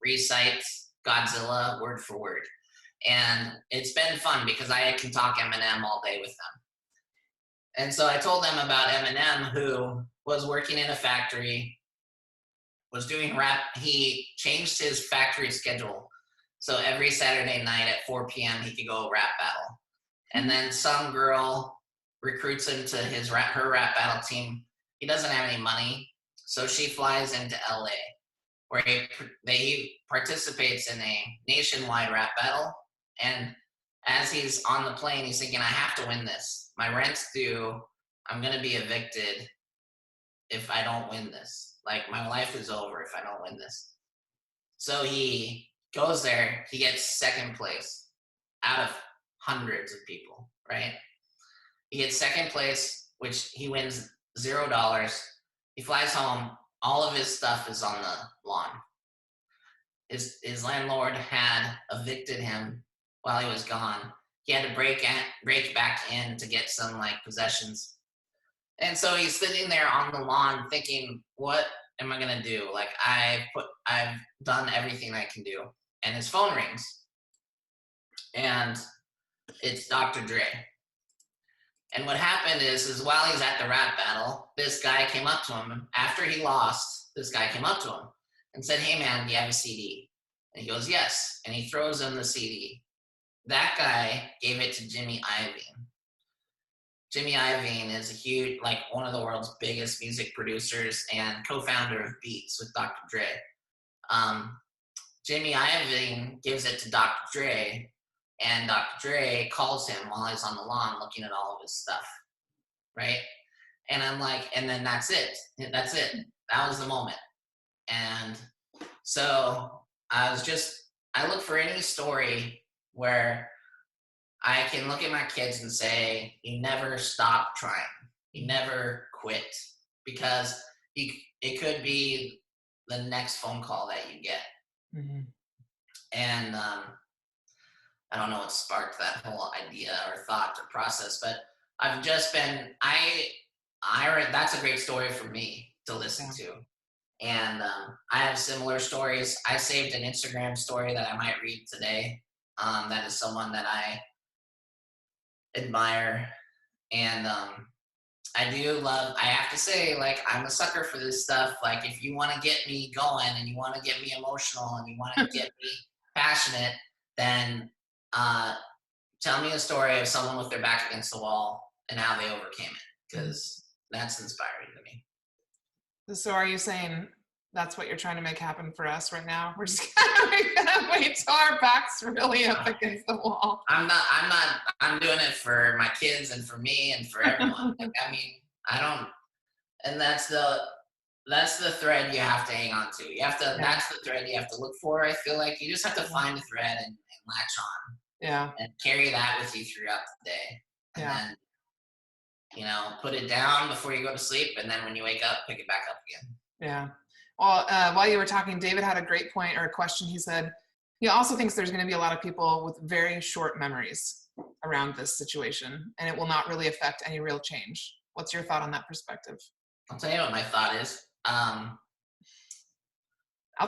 recite Godzilla word for word. And it's been fun because I can talk Eminem all day with them. And so I told them about Eminem, who was working in a factory, was doing rap. He changed his factory schedule. So every Saturday night at 4 p.m. he could go rap battle. And then some girl recruits him to her rap battle team. He doesn't have any money, so she flies into LA, where he participates in a nationwide rap battle. And as he's on the plane, he's thinking, I have to win this. My rent's due. I'm going to be evicted if I don't win this. Like, my life is over if I don't win this. So he goes there. He gets second place out of hundreds of people, right? He gets second place, which he wins $0. He flies home. All of his stuff is on the lawn. His landlord had evicted him while he was gone. He had to break back in to get some possessions. And so he's sitting there on the lawn thinking, what am I gonna do? Like I've done everything I can do. And his phone rings. And it's Dr. Dre. And what happened is while he's at the rap battle, this guy came up to him. After he lost, this guy came up to him and said, hey man, do you have a CD? And he goes, yes. And he throws him the CD. That guy gave it to Jimmy Iovine. Jimmy Iovine is a huge, like one of the world's biggest music producers and co-founder of Beats with Dr. Dre. Jimmy Iovine gives it to Dr. Dre, and Dr. Dre calls him while he's on the lawn looking at all of his stuff, right? And I'm like, and then that's it. That's it. That was the moment. And so I look for any story where I can look at my kids and say, you never stop trying. You never quit, because it could be the next phone call that you get. Mm-hmm. And I don't know what sparked that whole idea or thought or process, but I've just been, that's a great story for me to listen to. And I have similar stories. I saved an Instagram story that I might read today. That is someone that I admire. And I have to say, like, I'm a sucker for this stuff. Like, if you want to get me going and you want to get me emotional and you want to get me passionate, then tell me a story of someone with their back against the wall and how they overcame it, because that's inspiring to me. So are you saying that's what you're trying to make happen for us right now? We're just gonna wait till our back's really up against the wall. I'm doing it for my kids and for me and for everyone. Like, I mean, and that's the thread you have to hang on to. That's the thread you have to look for. I feel like you just have to find a thread and latch on. Yeah. And carry that with you throughout the day. And then, put it down before you go to sleep. And then when you wake up, pick it back up again. Yeah. Well, while you were talking, David had a great point or a question. He said he also thinks there's going to be a lot of people with very short memories around this situation, and it will not really affect any real change. What's your thought on that perspective? I'll tell you what my thought is. I'll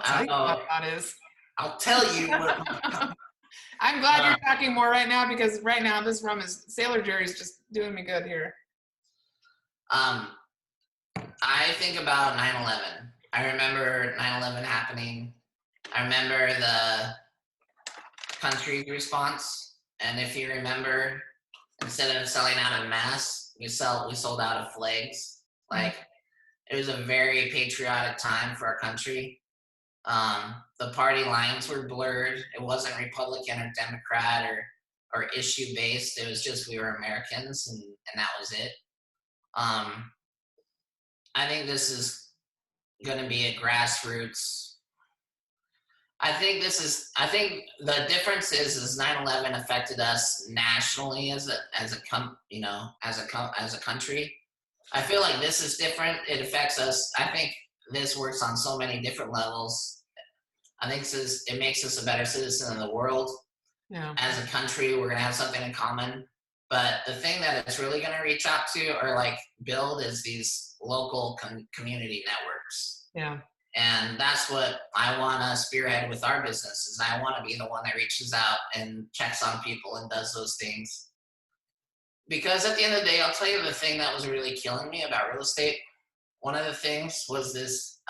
tell you what my thought is. I'll tell you what my thought. I'm glad you're talking more right now, because right now this rum is, Sailor Jerry's just doing me good here. I think about 9/11. I remember 9/11 happening. I remember the country's response. And if you remember, instead of selling out of masks, we sold out of flags. Like, it was a very patriotic time for our country. The party lines were blurred. It wasn't Republican or Democrat or issue based. It was just, we were Americans, and that was it. I think this is going to be a grassroots. I think the difference is 9/11 affected us nationally as a country. I feel like this is different. It affects us. I think this works on so many different levels. I think it makes us a better citizen in the world. Yeah. As a country, we're going to have something in common. But the thing that it's really going to reach out to or like build is these local community networks. Yeah. And that's what I want to spearhead with our business. Is I want to be the one that reaches out and checks on people and does those things. Because at the end of the day, I'll tell you the thing that was really killing me about real estate. One of the things was this,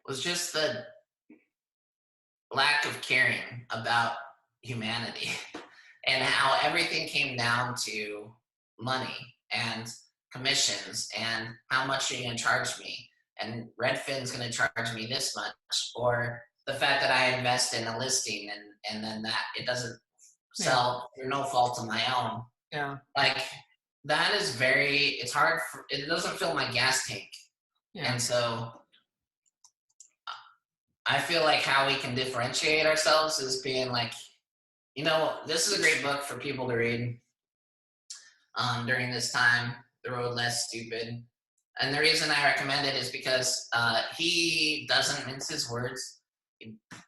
was just the lack of caring about humanity and how everything came down to money and commissions and how much are you going to charge me? And Redfin's going to charge me this much, or the fact that I invest in a listing and then that it doesn't sell through no fault of my own. Yeah. Like, that is it's hard it doesn't fill my gas tank. Yeah. And so I feel like how we can differentiate ourselves is being like, this is a great book for people to read during this time, The Road Less Stupid. And the reason I recommend it is because he doesn't mince his words.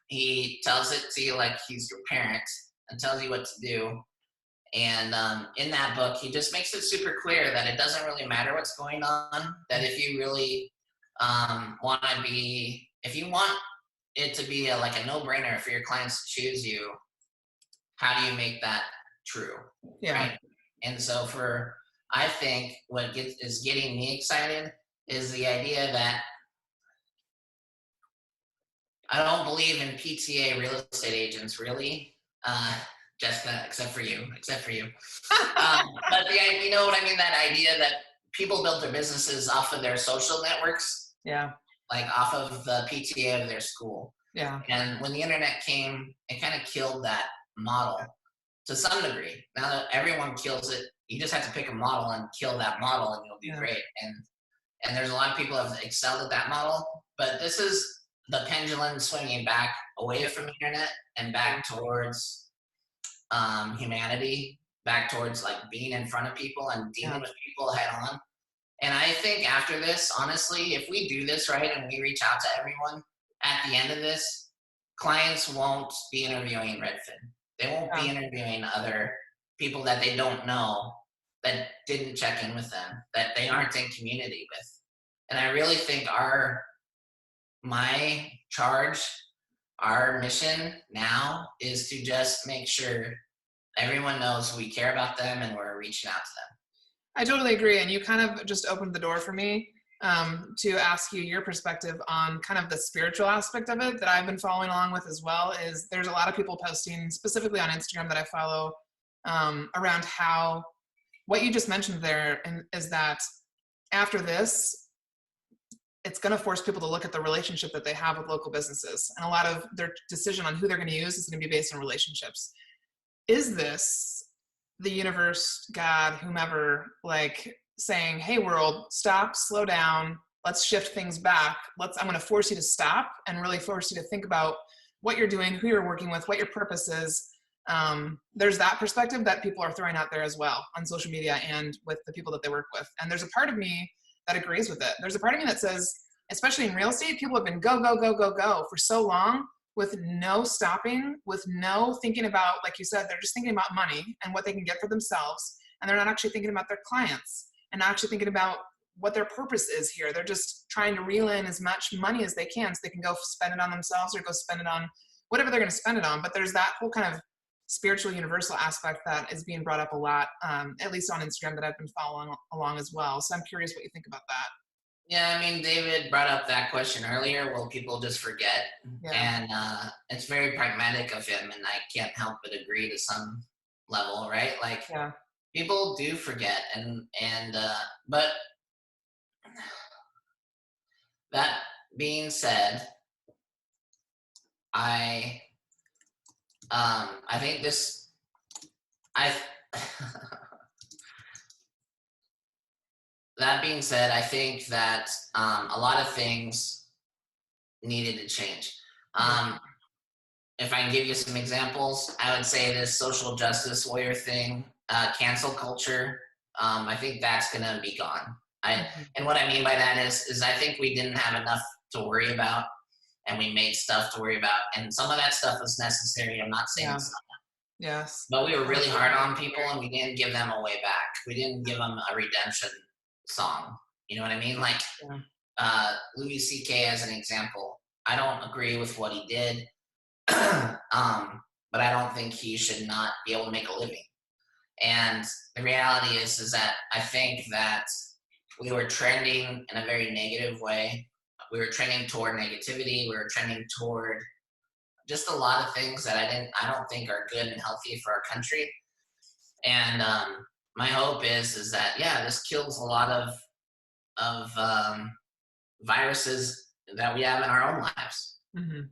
He tells it to you like he's your parent and tells you what to do. And in that book, he just makes it super clear that it doesn't really matter what's going on, that if you really if you want it to be like a no-brainer for your clients to choose you, how do you make that true? Yeah. Right? And so I think what is getting me excited is the idea that I don't believe in PTA real estate agents, really, Jessica, except for you. But you know what I mean? That idea that people built their businesses off of their social networks, Yeah. like off of the PTA of their school. Yeah. And when the internet came, it kind of killed that model to some degree. Now that everyone kills it, you just have to pick a model and kill that model, and you'll be great. And there's a lot of people who have excelled at that model, but this is the pendulum swinging back away from the internet and back towards humanity, back towards like being in front of people and dealing with people head on. And I think after this, honestly, if we do this right and we reach out to everyone, at the end of this, clients won't be interviewing Redfin. They won't be interviewing other people that they don't know, that didn't check in with them, that they aren't in community with. And I really think my charge, our mission now is to just make sure everyone knows we care about them and we're reaching out to them. I totally agree. And you kind of just opened the door for me to ask you your perspective on kind of the spiritual aspect of it that I've been following along with as well. Is there's a lot of people posting specifically on Instagram that I follow around how what you just mentioned there is that after this, it's going to force people to look at the relationship that they have with local businesses. And a lot of their decision on who they're going to use is going to be based on relationships. Is this the universe, God, whomever, like saying, hey, world, stop, slow down, let's shift things back. I'm going to force you to stop and really force you to think about what you're doing, who you're working with, what your purpose is. There's that perspective that people are throwing out there as well on social media and with the people that they work with. And there's a part of me that agrees with it. There's a part of me that says, especially in real estate, people have been go, go, go, go, go for so long with no stopping, with no thinking about, like you said, they're just thinking about money and what they can get for themselves. And they're not actually thinking about their clients and not actually thinking about what their purpose is here. They're just trying to reel in as much money as they can so they can go spend it on themselves or go spend it on whatever they're going to spend it on. But there's that whole kind of spiritual universal aspect that is being brought up a lot, at least on Instagram, that I've been following along as well. So I'm curious what you think about that. Yeah, I mean, David brought up that question earlier. Will people just forget? Yeah. And it's very pragmatic of him, and I can't help but agree to some level, right? Like, people do forget, but that being said, I think that being said, I think that a lot of things needed to change. If I can give you some examples, I would say this social justice warrior thing, cancel culture, I think that's going to be gone. And what I mean by that is I think we didn't have enough to worry about, and we made stuff to worry about. And some of that stuff was necessary. I'm not saying it's not. Yes. But we were really hard on people, and we didn't give them a way back. We didn't give them a redemption song. You know what I mean? Like Louis C.K. as an example. I don't agree with what he did, but I don't think he should not be able to make a living. And the reality is that I think that we were trending in a very negative way. We were trending toward negativity. We were trending toward just a lot of things that I don't think are good and healthy for our country. And my hope is that this kills a lot of viruses that we have in our own lives. Mm-hmm.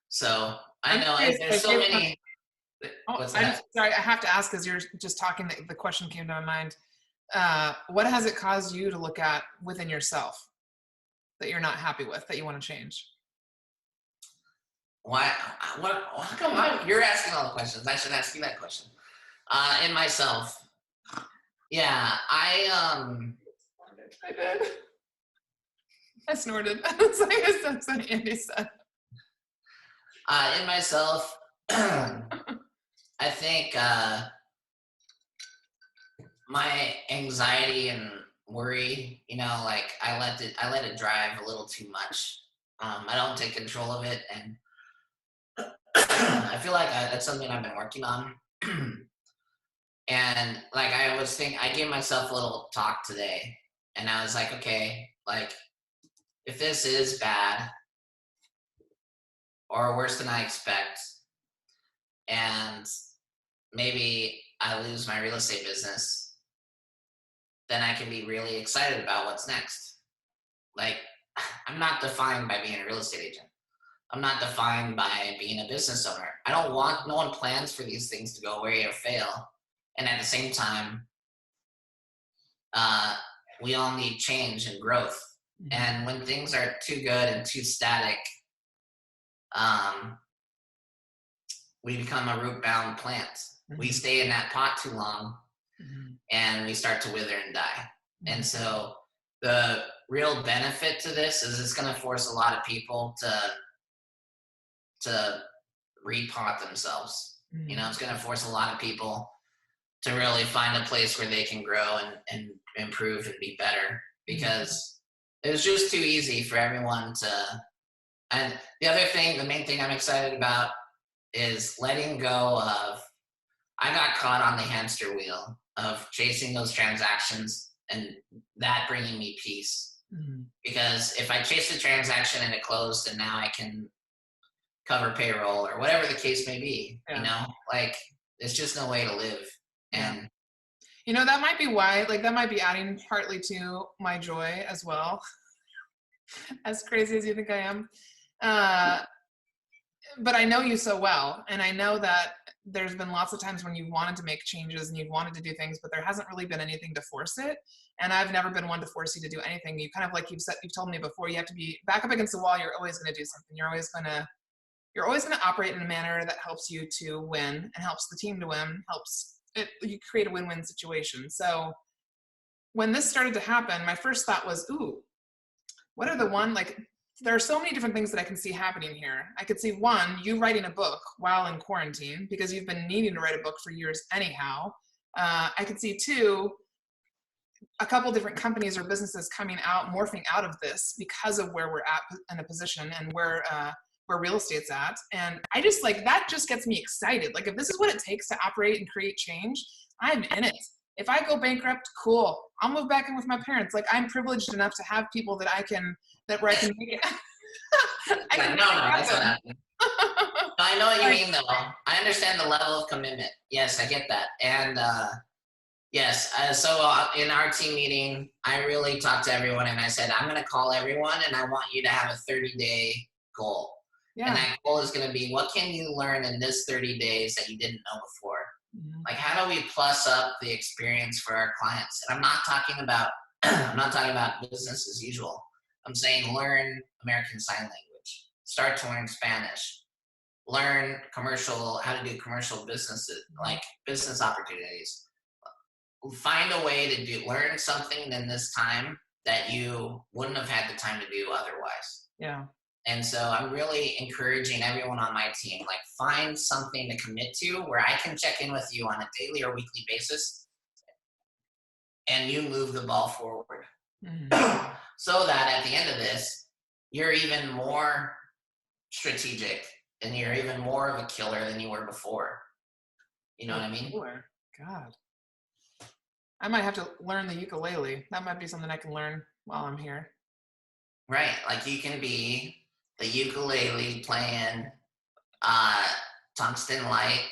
So I know there's so many. What's that? Sorry, I have to ask because you're just talking. The question came to my mind. What has it caused you to look at within yourself that you're not happy with, that you want to change? Why? How come you're asking all the questions? I should ask you that question. In myself, I did. I snorted. It's like that's what Andy said. In myself, I think my anxiety and worry, like I let it drive a little too much. I don't take control of it, and I feel like that's something I've been working on. And like I gave myself a little talk today, and I was like, okay, like if this is bad or worse than I expect, and maybe I lose my real estate business, then I can be really excited about what's next. Like, I'm not defined by being a real estate agent. I'm not defined by being a business owner. No one plans for these things to go away or fail. And at the same time, we all need change and growth. Mm-hmm. And when things are too good and too static, we become a root-bound plant. Mm-hmm. We stay in that pot too long, mm-hmm. and we start to wither and die. Mm-hmm. And so the real benefit to this is it's going to force a lot of people to repot themselves. Mm-hmm. It's going to force a lot of people to really find a place where they can grow and improve and be better, because it was just too easy for everyone to. And the main thing I'm excited about is letting go of, I got caught on the hamster wheel of chasing those transactions and that bringing me peace. Mm-hmm. Because if I chase the transaction and it closed and now I can cover payroll or whatever the case may be, like there's just no way to live. And that might be why, like that might be adding partly to my joy as well. As crazy as you think I am. But I know you so well, and I know that there's been lots of times when you've wanted to make changes and you've wanted to do things, but there hasn't really been anything to force it. And I've never been one to force you to do anything. You kind of, like you've told me before, you have to be back up against the wall. You're always going to do something. You're always going to operate in a manner that helps you to win and helps the team to win, you create a win-win situation. So when this started to happen, my first thought was, ooh, what are there are so many different things that I can see happening here. I could see one, you writing a book while in quarantine because you've been needing to write a book for years anyhow. I could see two, a couple different companies or businesses coming out, morphing out of this because of where we're at in a position and where real estate's at. And I just that just gets me excited. Like if this is what it takes to operate and create change, I'm in it. If I go bankrupt, cool. I'll move back in with my parents. Like I'm privileged enough to have people where I can make it. No, that's not happening. I know what you mean though. I understand the level of commitment. Yes, I get that. And yes, so in our team meeting, I really talked to everyone and I said, I'm going to call everyone and I want you to have a 30-day goal. Yeah. And that goal is going to be, what can you learn in this 30 days that you didn't know before? Mm-hmm. Like, how do we plus up the experience for our clients? And I'm not talking about business as usual. I'm saying learn American Sign Language, start to learn Spanish, learn how to do commercial businesses, like business opportunities. Find a way to learn something in this time that you wouldn't have had the time to do otherwise. Yeah. And so I'm really encouraging everyone on my team, find something to commit to where I can check in with you on a daily or weekly basis and you move the ball forward. Mm-hmm. So that at the end of this, you're even more strategic and you're even more of a killer than you were before. You know what I mean? Sure. God. I might have to learn the ukulele. That might be something I can learn while I'm here. Right. Like you can be the ukulele playing tungsten light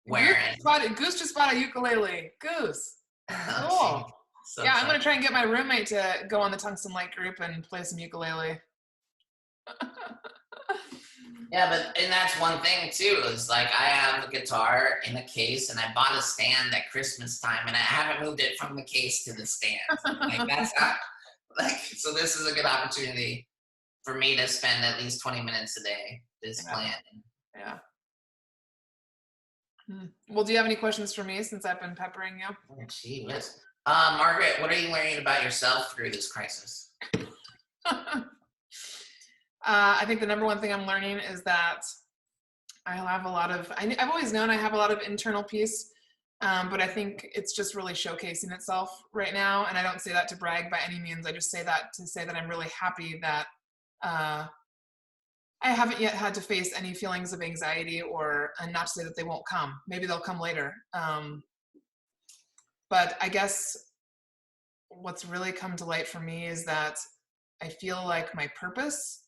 wearing. Goose just bought a ukulele. Goose. Oh, cool. So yeah, I'm going to try and get my roommate to go on the tungsten light group and play some ukulele. Yeah, and that's one thing too, is I have a guitar in a case and I bought a stand at Christmas time and I haven't moved it from the case to the stand. That's not, so this is a good opportunity for me to spend at least 20 minutes a day just playing. Yeah. Well, do you have any questions for me since I've been peppering you? Oh, gee whiz. Margaret, what are you learning about yourself through this crisis? I think the number one thing I'm learning is that I have a lot of, I've always known I have a lot of internal peace. But I think it's just really showcasing itself right now. And I don't say that to brag by any means. I just say that to say that I'm really happy that I haven't yet had to face any feelings of anxiety, and not to say that they won't come. Maybe they'll come later. But I guess what's really come to light for me is that I feel like my purpose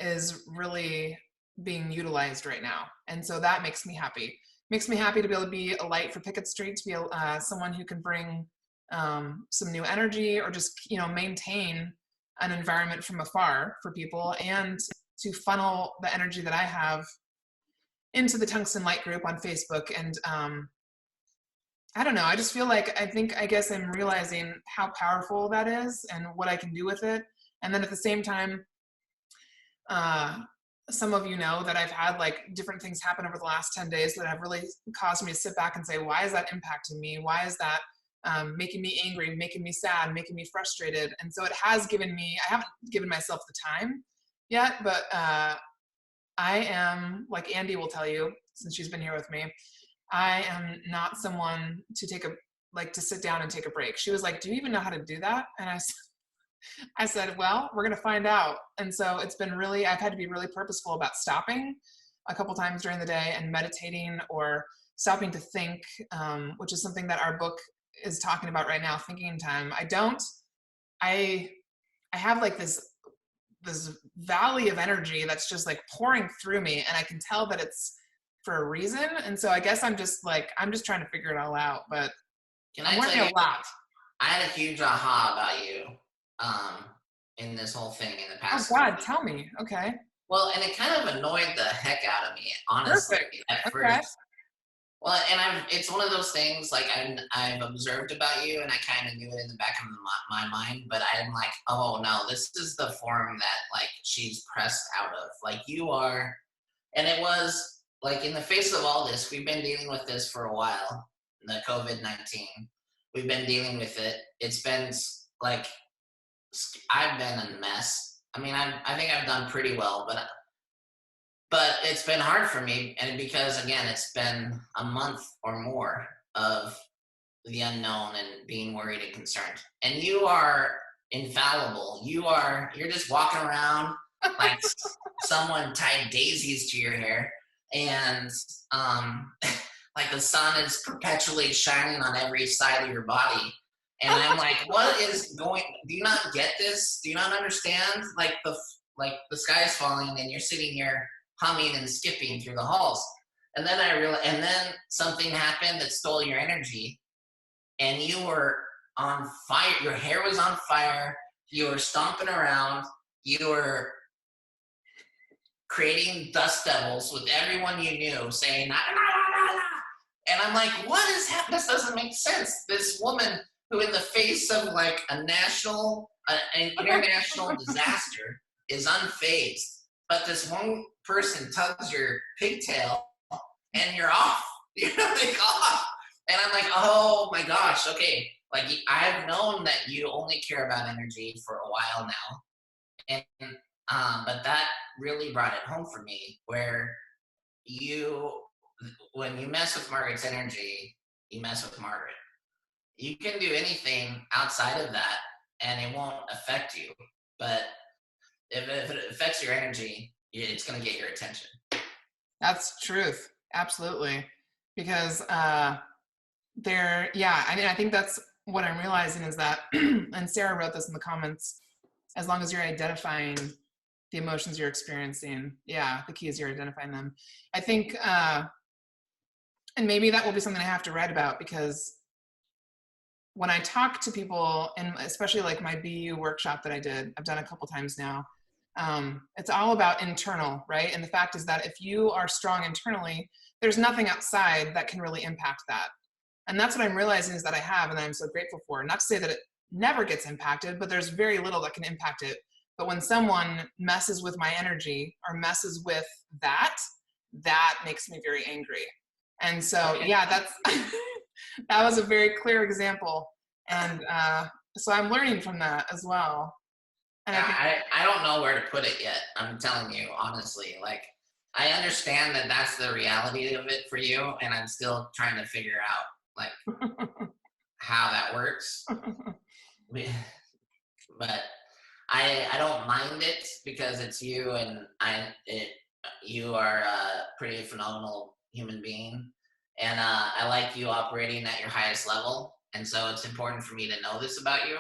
is really being utilized right now. And so that makes me happy. Makes me happy to be able to be a light for Pickett Street, to be someone who can bring some new energy, or just, maintain an environment from afar for people, and to funnel the energy that I have into the Tungsten Light group on Facebook. And I don't know, I just feel like, I guess I'm realizing how powerful that is and what I can do with it. And then at the same time, some of you know that I've had like different things happen over the last 10 days that have really caused me to sit back and say, why is that impacting me? Why is that making me angry, making me sad, making me frustrated? And so it has given me, I haven't given myself the time yet, but I am, like Andy will tell you, since she's been here with me, I am not someone to to sit down and take a break. She was like, do you even know how to do that? And I said, well, we're going to find out. And so it's been I've had to be really purposeful about stopping a couple times during the day and meditating, or stopping to think, which is something that our book is talking about right now, thinking time. I have like this valley of energy that's just like pouring through me, and I can tell that it's for a reason. And so I guess I'm just trying to figure it all out, but I'm learning a lot. I had a huge aha about you in this whole thing in the past. Oh God, tell me. Okay. Well, and it kind of annoyed the heck out of me, honestly, at first. Well, and it's one of those things, like, I've observed about you, and I kind of knew it in the back of my mind, but I'm like, oh no, this is the form that, like, she's pressed out of. Like, you are, and it was, like, in the face of all this, we've been dealing with this for a while, the COVID-19. We've been dealing with it. It's been, like, I've been a mess. I mean, I think I've done pretty well, but it's been hard for me, and because, again, it's been a month or more of the unknown and being worried and concerned. And you are infallible. You're just walking around like someone tied daisies to your hair, and like the sun is perpetually shining on every side of your body. And I'm like, what is going? Do you not get this? Do you not understand? Like the sky's falling, and you're sitting here humming and skipping through the halls. And then I realized, and then something happened that stole your energy, and you were on fire. Your hair was on fire. You were stomping around. You were creating dust devils with everyone you knew, saying, nah, nah, nah, nah, nah. And I'm like, what is happening? This doesn't make sense. This woman who, in the face of like an international disaster, is unfazed. But this one person tugs your pigtail, and you're off. You're like off. And I'm like, oh my gosh, okay. Like, I've known that you only care about energy for a while now. And but that really brought it home for me, where when you mess with Margaret's energy, you mess with Margaret. You can do anything outside of that, and it won't affect you. But if it affects your energy, it's going to get your attention. That's truth. Absolutely. Because I think that's what I'm realizing is that, and Sarah wrote this in the comments, as long as you're identifying the emotions you're experiencing, the key is you're identifying them. I think, and maybe that will be something I have to write about, because when I talk to people, and especially like my BU workshop that I've done a couple times now, it's all about internal, right? And the fact is that if you are strong internally, there's nothing outside that can really impact that. And that's what I'm realizing is that I have, and that I'm so grateful for. Not to say that it never gets impacted, but there's very little that can impact it. But when someone messes with my energy or messes with that makes me very angry. And so, that's that was a very clear example. And so I'm learning from that as well. And I don't know where to put it yet. I'm telling you, honestly, like, I understand that that's the reality of it for you, and I'm still trying to figure out like how that works. But I don't mind it because it's you, and you are a pretty phenomenal human being, and I like you operating at your highest level, and so it's important for me to know this about you.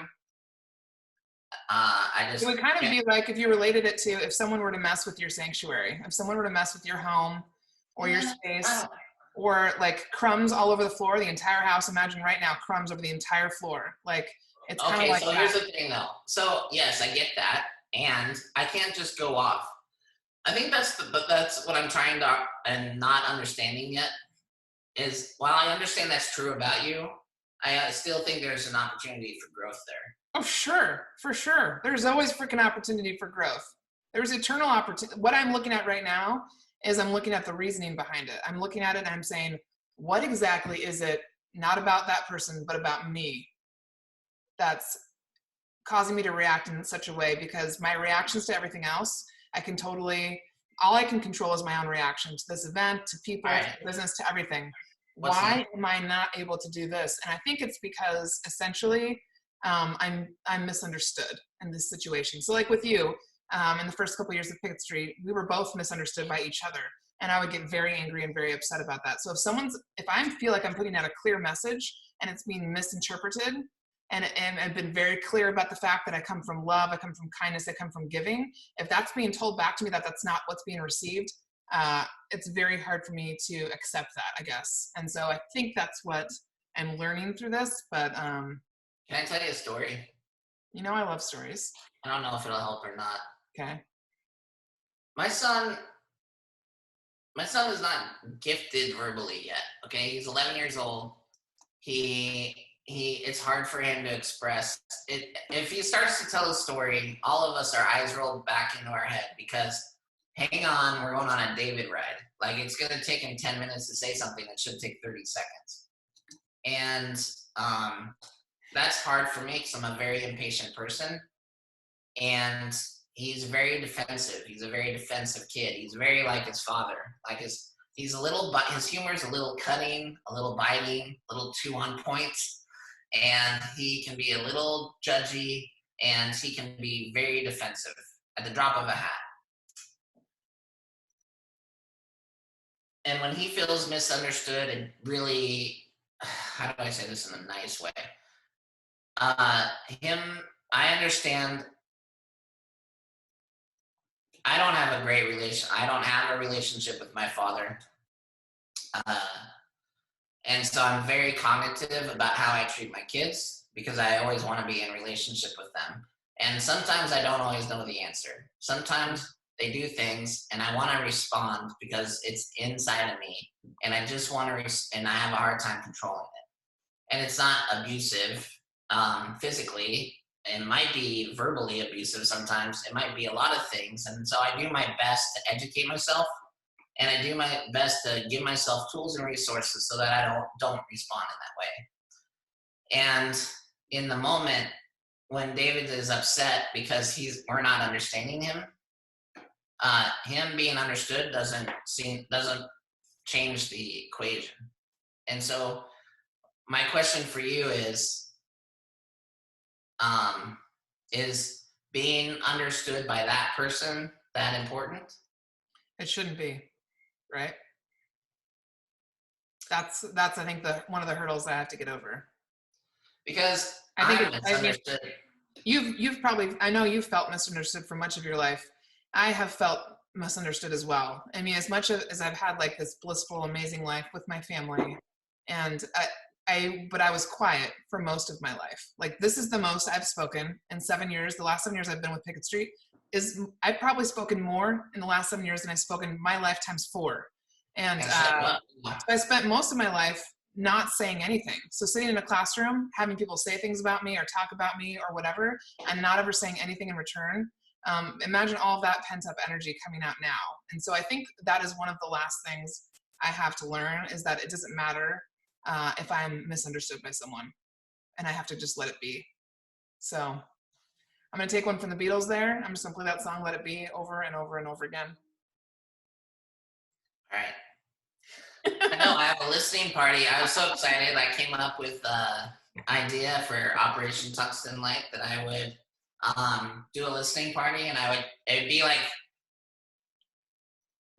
It would kind of be like if you related it to if someone were to mess with your sanctuary, if someone were to mess with your home or your space, or like crumbs all over the floor, the entire house. Imagine right now crumbs over the entire floor. Like it's kind of like so here's the thing though. So yes, I get that, and I can't just go off. I think that's what I'm trying to and not understanding yet is while I understand that's true about you, I still think there's an opportunity for growth there. Oh, sure, for sure. There's always freaking opportunity for growth. There's eternal opportunity. What I'm looking at right now is I'm looking at the reasoning behind it. I'm looking at it and I'm saying, what exactly is it, not about that person, but about me, that's causing me to react in such a way? Because my reactions to everything else, all I can control is my own reaction to this event, to people, to business, to everything. Why am I not able to do this? And I think it's because essentially I'm misunderstood in this situation. So like with you, in the first couple of years of Pickett Street, we were both misunderstood by each other. And I would get very angry and very upset about that. So if I feel like I'm putting out a clear message and it's being misinterpreted, and I've been very clear about the fact that I come from love, I come from kindness, I come from giving, if that's being told back to me that that's not what's being received, it's very hard for me to accept that, I guess. And so I think that's what I'm learning through this, but can I tell you a story? You know I love stories. I don't know if it'll help or not. Okay. My son is not gifted verbally yet. Okay, he's 11 years old. It's hard for him to express it. If he starts to tell a story, all of us, our eyes roll back into our head because, hang on, we're going on a David ride. Like it's going to take him 10 minutes to say something that should take 30 seconds. And that's hard for me because I'm a very impatient person. And he's very defensive. He's a very defensive kid. He's very like his father. Like his humor is a little cutting, a little biting, a little too on point. And he can be a little judgy, and he can be very defensive at the drop of a hat. And when he feels misunderstood and really, how do I say this in a nice way? I understand. I don't have a relationship with my father. And so I'm very cognitive about how I treat my kids because I always want to be in relationship with them. And sometimes I don't always know the answer. Sometimes they do things and I want to respond because it's inside of me. And I just want to, and I have a hard time controlling it. And it's not abusive physically. It might be verbally abusive sometimes. It might be a lot of things. And so I do my best to educate myself. And I do my best to give myself tools and resources so that I don't respond in that way. And in the moment when David is upset because we're not understanding him, him being understood doesn't change the equation. And so my question for you is being understood by that person that important? It shouldn't be, right? That's I think one of the hurdles I have to get over. Because misunderstood. You've probably, I know you've felt misunderstood for much of your life. I have felt misunderstood as well. I mean, as much as I've had like this blissful, amazing life with my family, and but I was quiet for most of my life. Like this is the most I've spoken in 7 years. The last 7 years I've been with Pickett Street I've probably spoken more in the last 7 years than I've spoken my life times 4. And so I spent most of my life not saying anything. So sitting in a classroom, having people say things about me or talk about me or whatever, and not ever saying anything in return. Imagine all of that pent up energy coming out now. And so I think that is one of the last things I have to learn is that it doesn't matter if I'm misunderstood by someone, and I have to just let it be. So I'm going to take one from the Beatles there. I'm just going to play that song, Let It Be, over and over and over again. All right. I know, I have a listening party. I was so excited. I came up with the idea for Operation Tungsten Light that I would do a listening party, and it would be like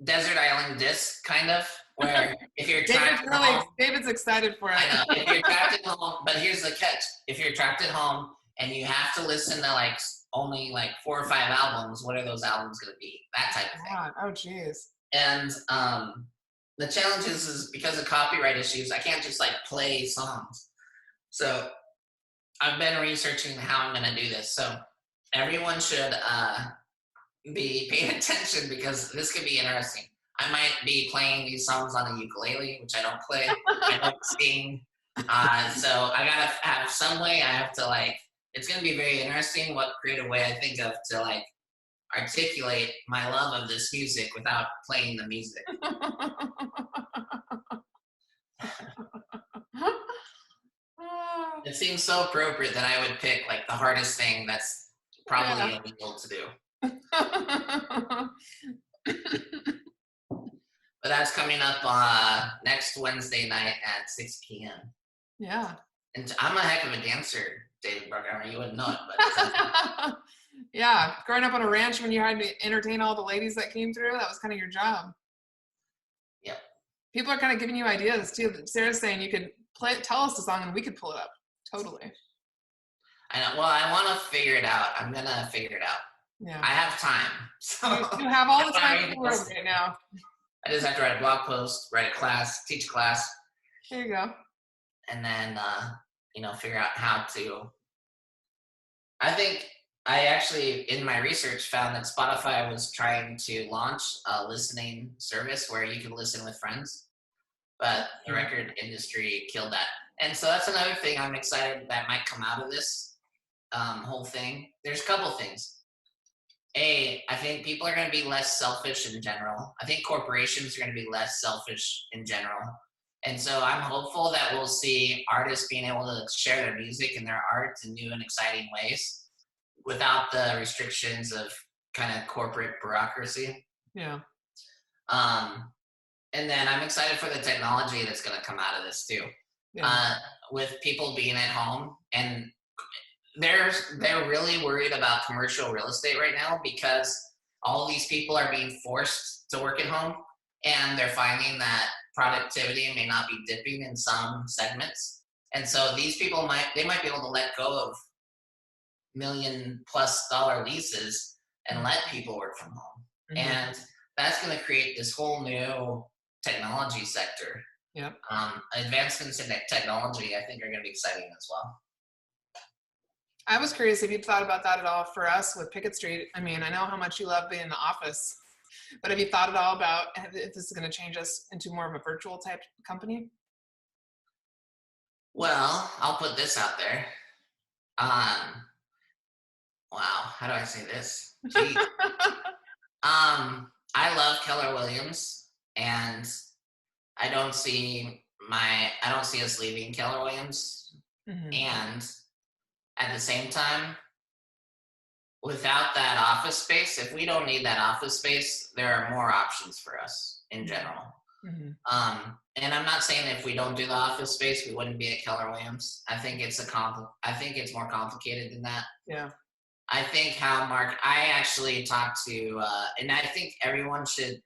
Desert Island Disc, kind of, where if you're trapped at home, David's excited for it. I know, if you're trapped at home, but here's the catch. If you're trapped at home and you have to listen to like only like 4 or 5 albums, what are those albums going to be? That type of thing. God. Oh, geez. And the challenge is because of copyright issues, I can't just like play songs. So I've been researching how I'm going to do this. So everyone should be paying attention because this could be interesting. I might be playing these songs on the ukulele, which I don't play. I don't sing. So I got to have some way. I have to like, it's going to be very interesting what creative way I think of to like articulate my love of this music without playing the music. It seems so appropriate that I would pick like the hardest thing that's probably illegal to do. But that's coming up next Wednesday night at 6 p.m. Yeah. And I'm a heck of a dancer, David Breckheimer. You wouldn't know it, but yeah, growing up on a ranch when you had to entertain all the ladies that came through, that was kind of your job. Yep. People are kind of giving you ideas too. Sarah's saying you could tell us the song and we could pull it up. Totally. I know. Well, I want to figure it out. I'm gonna figure it out. Yeah. I have time. So you have all the time in the world right now. I just have to write a blog post, write a class, teach a class. There you go. And then, figure out how to. I think I actually, in my research, found that Spotify was trying to launch a listening service where you could listen with friends, but the record industry killed that. And so that's another thing I'm excited that might come out of this whole thing. There's a couple things. I think people are going to be less selfish in general. I think corporations are going to be less selfish in general. And so I'm hopeful that we'll see artists being able to share their music and their art in new and exciting ways without the restrictions of kind of corporate bureaucracy. Yeah. And then I'm excited for the technology that's going to come out of this too. Yeah. With people being at home, and they're really worried about commercial real estate right now because all these people are being forced to work at home, and they're finding that productivity may not be dipping in some segments. And so these people might be able to let go of $1 million+ leases and let people work from home. Mm-hmm. And that's going to create this whole new technology sector. Yep. Advancements in technology, I think, are going to be exciting as well. I was curious if you'd thought about that at all for us with Pickett Street. I mean, I know how much you love being in the office, but have you thought at all about if this is going to change us into more of a virtual type company? Well, I'll put this out there. Wow, how do I say this? Gee. I love Keller Williams, and I don't see us leaving Keller Williams. Mm-hmm. And at the same time, without that office space, if we don't need that office space, there are more options for us in general. Mm-hmm. And I'm not saying if we don't do the office space, we wouldn't be at Keller Williams. I think it's more complicated than that. Yeah. I think I actually talked to, and I think everyone should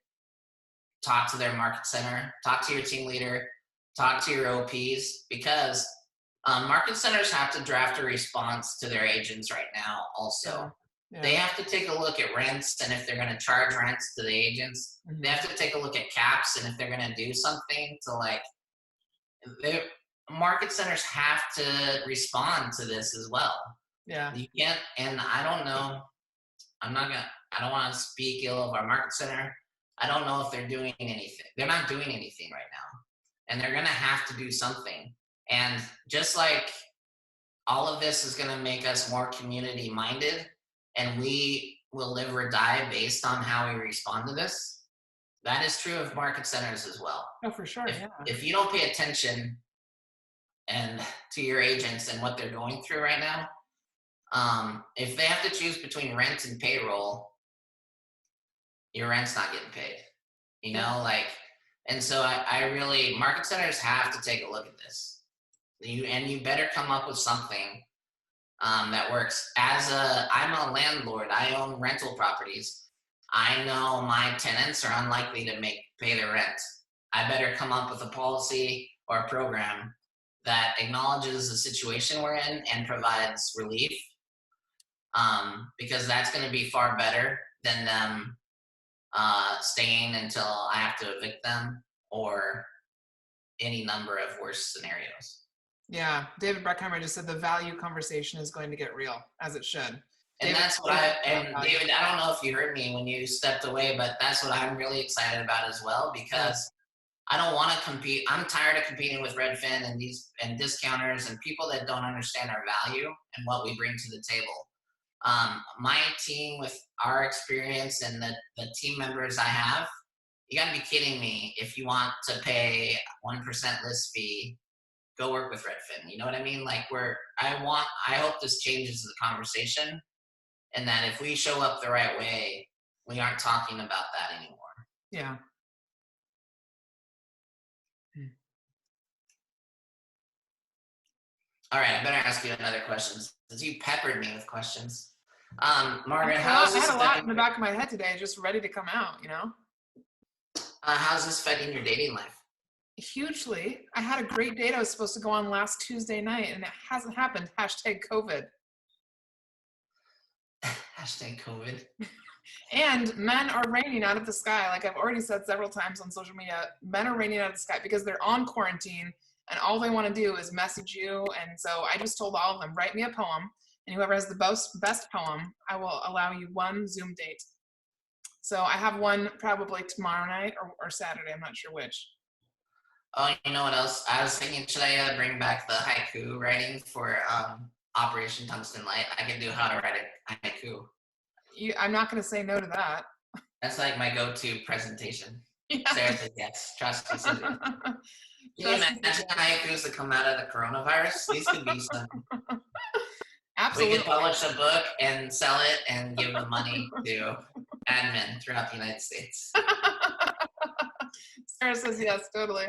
talk to their market center, talk to your team leader, talk to your OPs, because market centers have to draft a response to their agents right now also. Yeah. They have to take a look at rents, and if they're going to charge rents to the agents. Mm-hmm. They have to take a look at caps, and if they're going to do something to market centers have to respond to this as well. Yeah. You can't, and I don't know, I don't want to speak ill of our market center. I don't know if they're doing anything. They're not doing anything right now, and they're going to have to do something. And just like all of this is going to make us more community minded, and we will live or die based on how we respond to this, that is true of market centers as well. Oh, for sure. If you don't pay attention to your agents and what they're going through right now, if they have to choose between rent and payroll, your rent's not getting paid. And so I really, market centers have to take a look at this. You better come up with something that works. I'm a landlord. I own rental properties. I know my tenants are unlikely to pay their rent. I better come up with a policy or a program that acknowledges the situation we're in and provides relief, because that's going to be far better than them staying until I have to evict them or any number of worse scenarios. Yeah, David Breckheimer just said the value conversation is going to get real, as it should. And that's what David, I don't know if you heard me when you stepped away, but that's what I'm really excited about as well, because I don't want to compete. I'm tired of competing with Redfin and discounters and people that don't understand our value and what we bring to the table. My team, with our experience and the team members I have, you got to be kidding me. If you want to pay 1% list fee, go work with Redfin. You know what I mean? Like I hope this changes the conversation, and that if we show up the right way, we aren't talking about that anymore. Yeah. All right, I better ask you another question, since you peppered me with questions. Margaret, I had a lot in the back of my head today, just ready to come out, you know? How's this affecting your dating life? Hugely. I had a great date I was supposed to go on last Tuesday night, and it hasn't happened. #COVID. #COVID. And men are raining out of the sky. Like I've already said several times on social media, men are raining out of the sky because they're on quarantine and all they want to do is message you. And so I just told all of them, write me a poem, and whoever has the best poem, I will allow you one Zoom date. So I have one probably tomorrow night or Saturday. I'm not sure which. Oh, you know what else? I was thinking, should I bring back the haiku writing for Operation Tungsten Light? I can do how to write a haiku. I'm not going to say no to that. That's like my go-to presentation. Yeah. Sarah says yes. Trust me. Can you imagine haikus that come out of the coronavirus? These could be some. Absolutely. We could publish a book and sell it and give the money to admin throughout the United States. Sarah says yes, totally.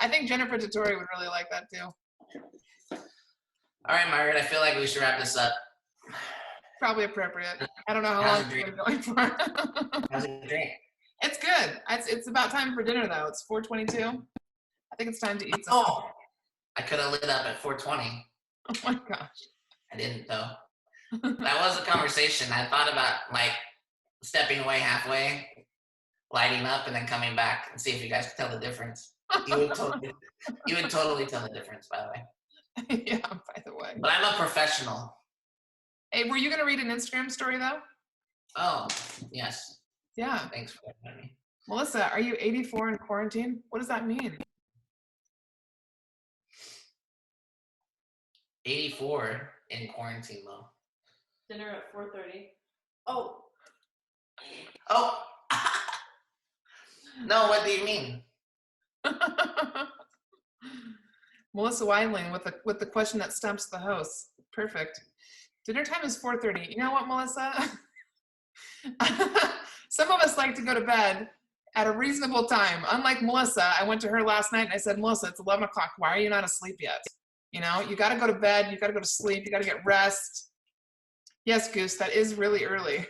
I think Jennifer Dettori would really like that too. All right, Margaret, I feel like we should wrap this up. Probably appropriate. I don't know how long we've been going for. How's it drink? It's good. It's about time for dinner though. It's 4:22. I think it's time to eat something. Oh, I could have lit up at 4:20. Oh my gosh. I didn't though. That was a conversation. I thought about like stepping away halfway, lighting up, and then coming back and see if you guys could tell the difference. You would totally tell the difference, by the way. Yeah, by the way. But I'm a professional. Hey, were you gonna read an Instagram story though? Oh, yes. Yeah. Thanks for having me. Melissa, are you 84 in quarantine? What does that mean? 84 in quarantine, though. Dinner at 4:30. Oh. No, what do you mean? Melissa Weidling with the question that stumps the host. Perfect. Dinner time is 4:30. You know what, Melissa? Some of us like to go to bed at a reasonable time. Unlike Melissa, I went to her last night and I said, Melissa, it's 11 o'clock. Why are you not asleep yet? You know, you got to go to bed. You got to go to sleep. You got to get rest. Yes, Goose, that is really early.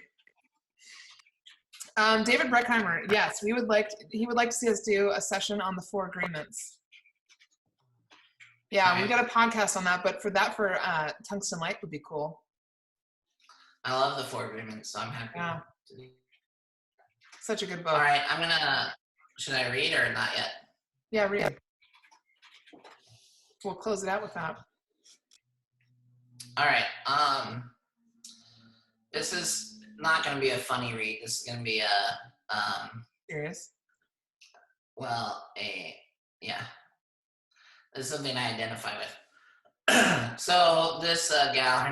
David Breckheimer, yes, he would like to see us do a session on the 4 agreements. Yeah, we got a podcast on that, but for Tungsten Light would be cool. I love the 4 agreements, so I'm happy. Yeah. Such a good book. All right, should I read or not yet? Yeah, read. We'll close it out with that. All right. This is not going to be a funny read. This is going to be Serious? Well, yeah. This is something I identify with. So this gal,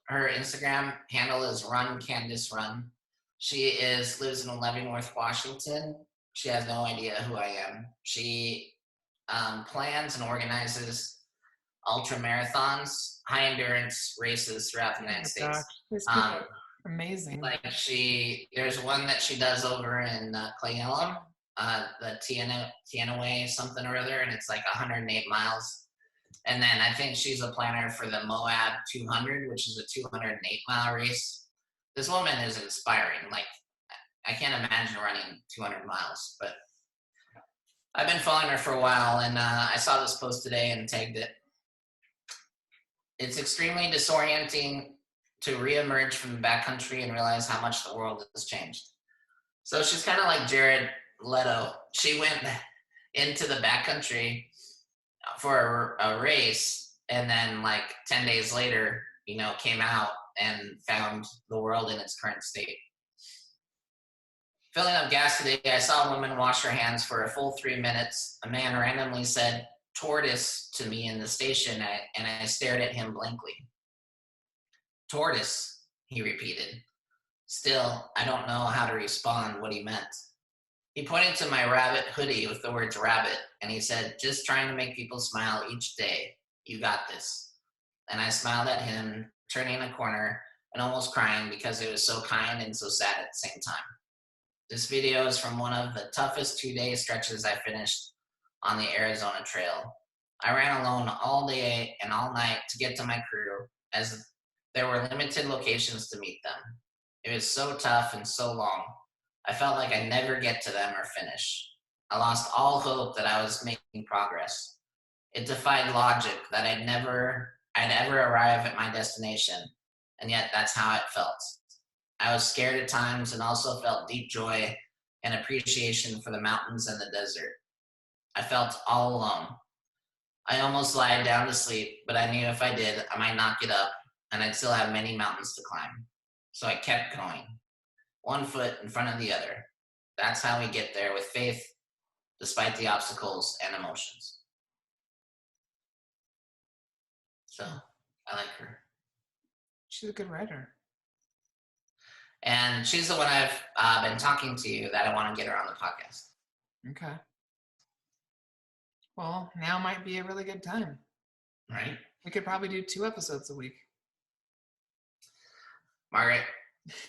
her Instagram handle is Run Candace Run. She lives in Leavenworth, Washington. She has no idea who I am. She plans and organizes ultra marathons, high endurance races throughout the United States. Amazing. Like there's one that she does over in Clay Ellum, the Tiana Way something or other, and it's like 108 miles. And then I think she's a planner for the Moab 200, which is a 208-mile race. This woman is inspiring. Like, I can't imagine running 200 miles, but I've been following her for a while, and I saw this post today and tagged it. It's extremely disorienting to reemerge from the backcountry and realize how much the world has changed. So she's kind of like Jared Leto. She went into the backcountry for a race, and then like 10 days later, came out and found the world in its current state. Filling up gas today, I saw a woman wash her hands for a full 3 minutes. A man randomly said "tortoise" to me in the station, and I stared at him blankly. "Tortoise," he repeated. Still, I don't know how to respond what he meant. He pointed to my rabbit hoodie with the words "rabbit," and he said, "Just trying to make people smile each day. You got this." And I smiled at him, turning a corner and almost crying because it was so kind and so sad at the same time. This video is from one of the toughest 2-day stretches I finished on the Arizona Trail. I ran alone all day and all night to get to my crew, as there were limited locations to meet them. It was so tough and so long. I felt like I'd never get to them or finish. I lost all hope that I was making progress. It defied logic that I'd ever arrive at my destination, and yet that's how it felt. I was scared at times and also felt deep joy and appreciation for the mountains and the desert. I felt all alone. I almost lied down to sleep, but I knew if I did, I might not get up, and I'd still have many mountains to climb. So I kept going, one foot in front of the other. That's how we get there, with faith, despite the obstacles and emotions. So I like her. She's a good writer. And she's the one I've been talking to that I want to get her on the podcast. Okay. Well, now might be a really good time. Right? We could probably do 2 episodes a week. Margaret,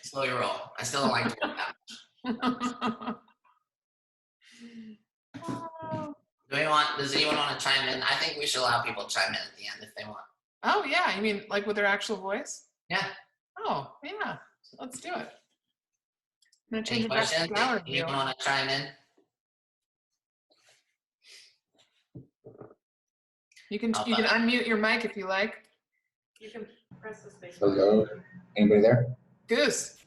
slow your roll. I still don't like doing that. Does anyone want to chime in? I think we should allow people to chime in at the end if they want. Oh, yeah. You mean like with their actual voice? Yeah. Oh, yeah. Let's do it. I'm going to change Any it back to questions? flower Anyone view. want to chime in? You can unmute your mic if you like. You can press the space. Hello, anybody there? Goose.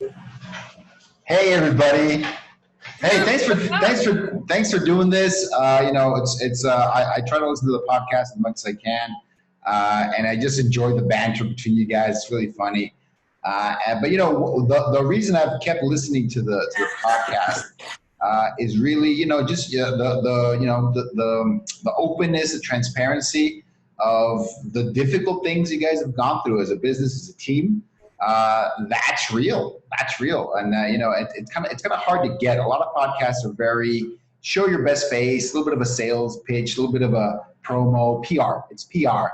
Hey, everybody. Hey, thanks for doing this. I try to listen to the podcast as much as I can, and I just enjoy the banter between you guys. It's really funny. But the reason I've kept listening to the podcast is really the openness, the transparency of the difficult things you guys have gone through as a business, as a team. That's real. And it's kind of hard to get. A lot of podcasts are very show your best face, a little bit of a sales pitch, a little bit of a promo, PR. It's PR.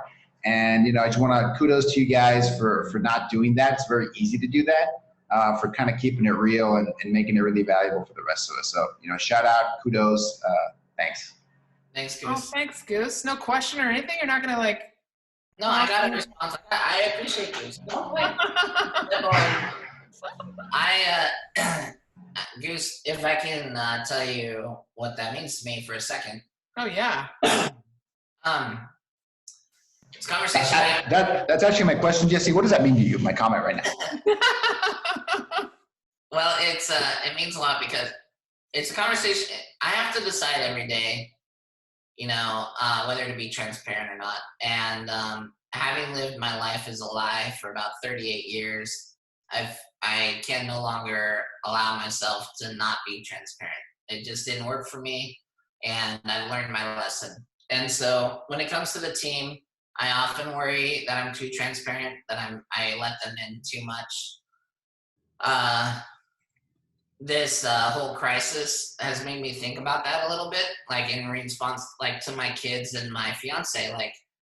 And I just want to kudos to you guys for not doing that. It's very easy to do that, for kind of keeping it real and making it really valuable for the rest of us. So shout out, kudos, thanks. Thanks, Goose. Oh, thanks, Goose. No question or anything? You're not going to like... No, I got a response. I appreciate Goose. Goose, if I can tell you what that means to me for a second. Oh, yeah. It's conversation. That's actually my question, Jesse. What does that mean to you, my comment right now? Well, it means a lot because it's a conversation. I have to decide every day, whether to be transparent or not. And having lived my life as a lie for about 38 years, I can no longer allow myself to not be transparent. It just didn't work for me, and I've learned my lesson. And so when it comes to the team, I often worry that I'm too transparent, that I let them in too much. This whole crisis has made me think about that a little bit, like in response, like to my kids and my fiance. Like,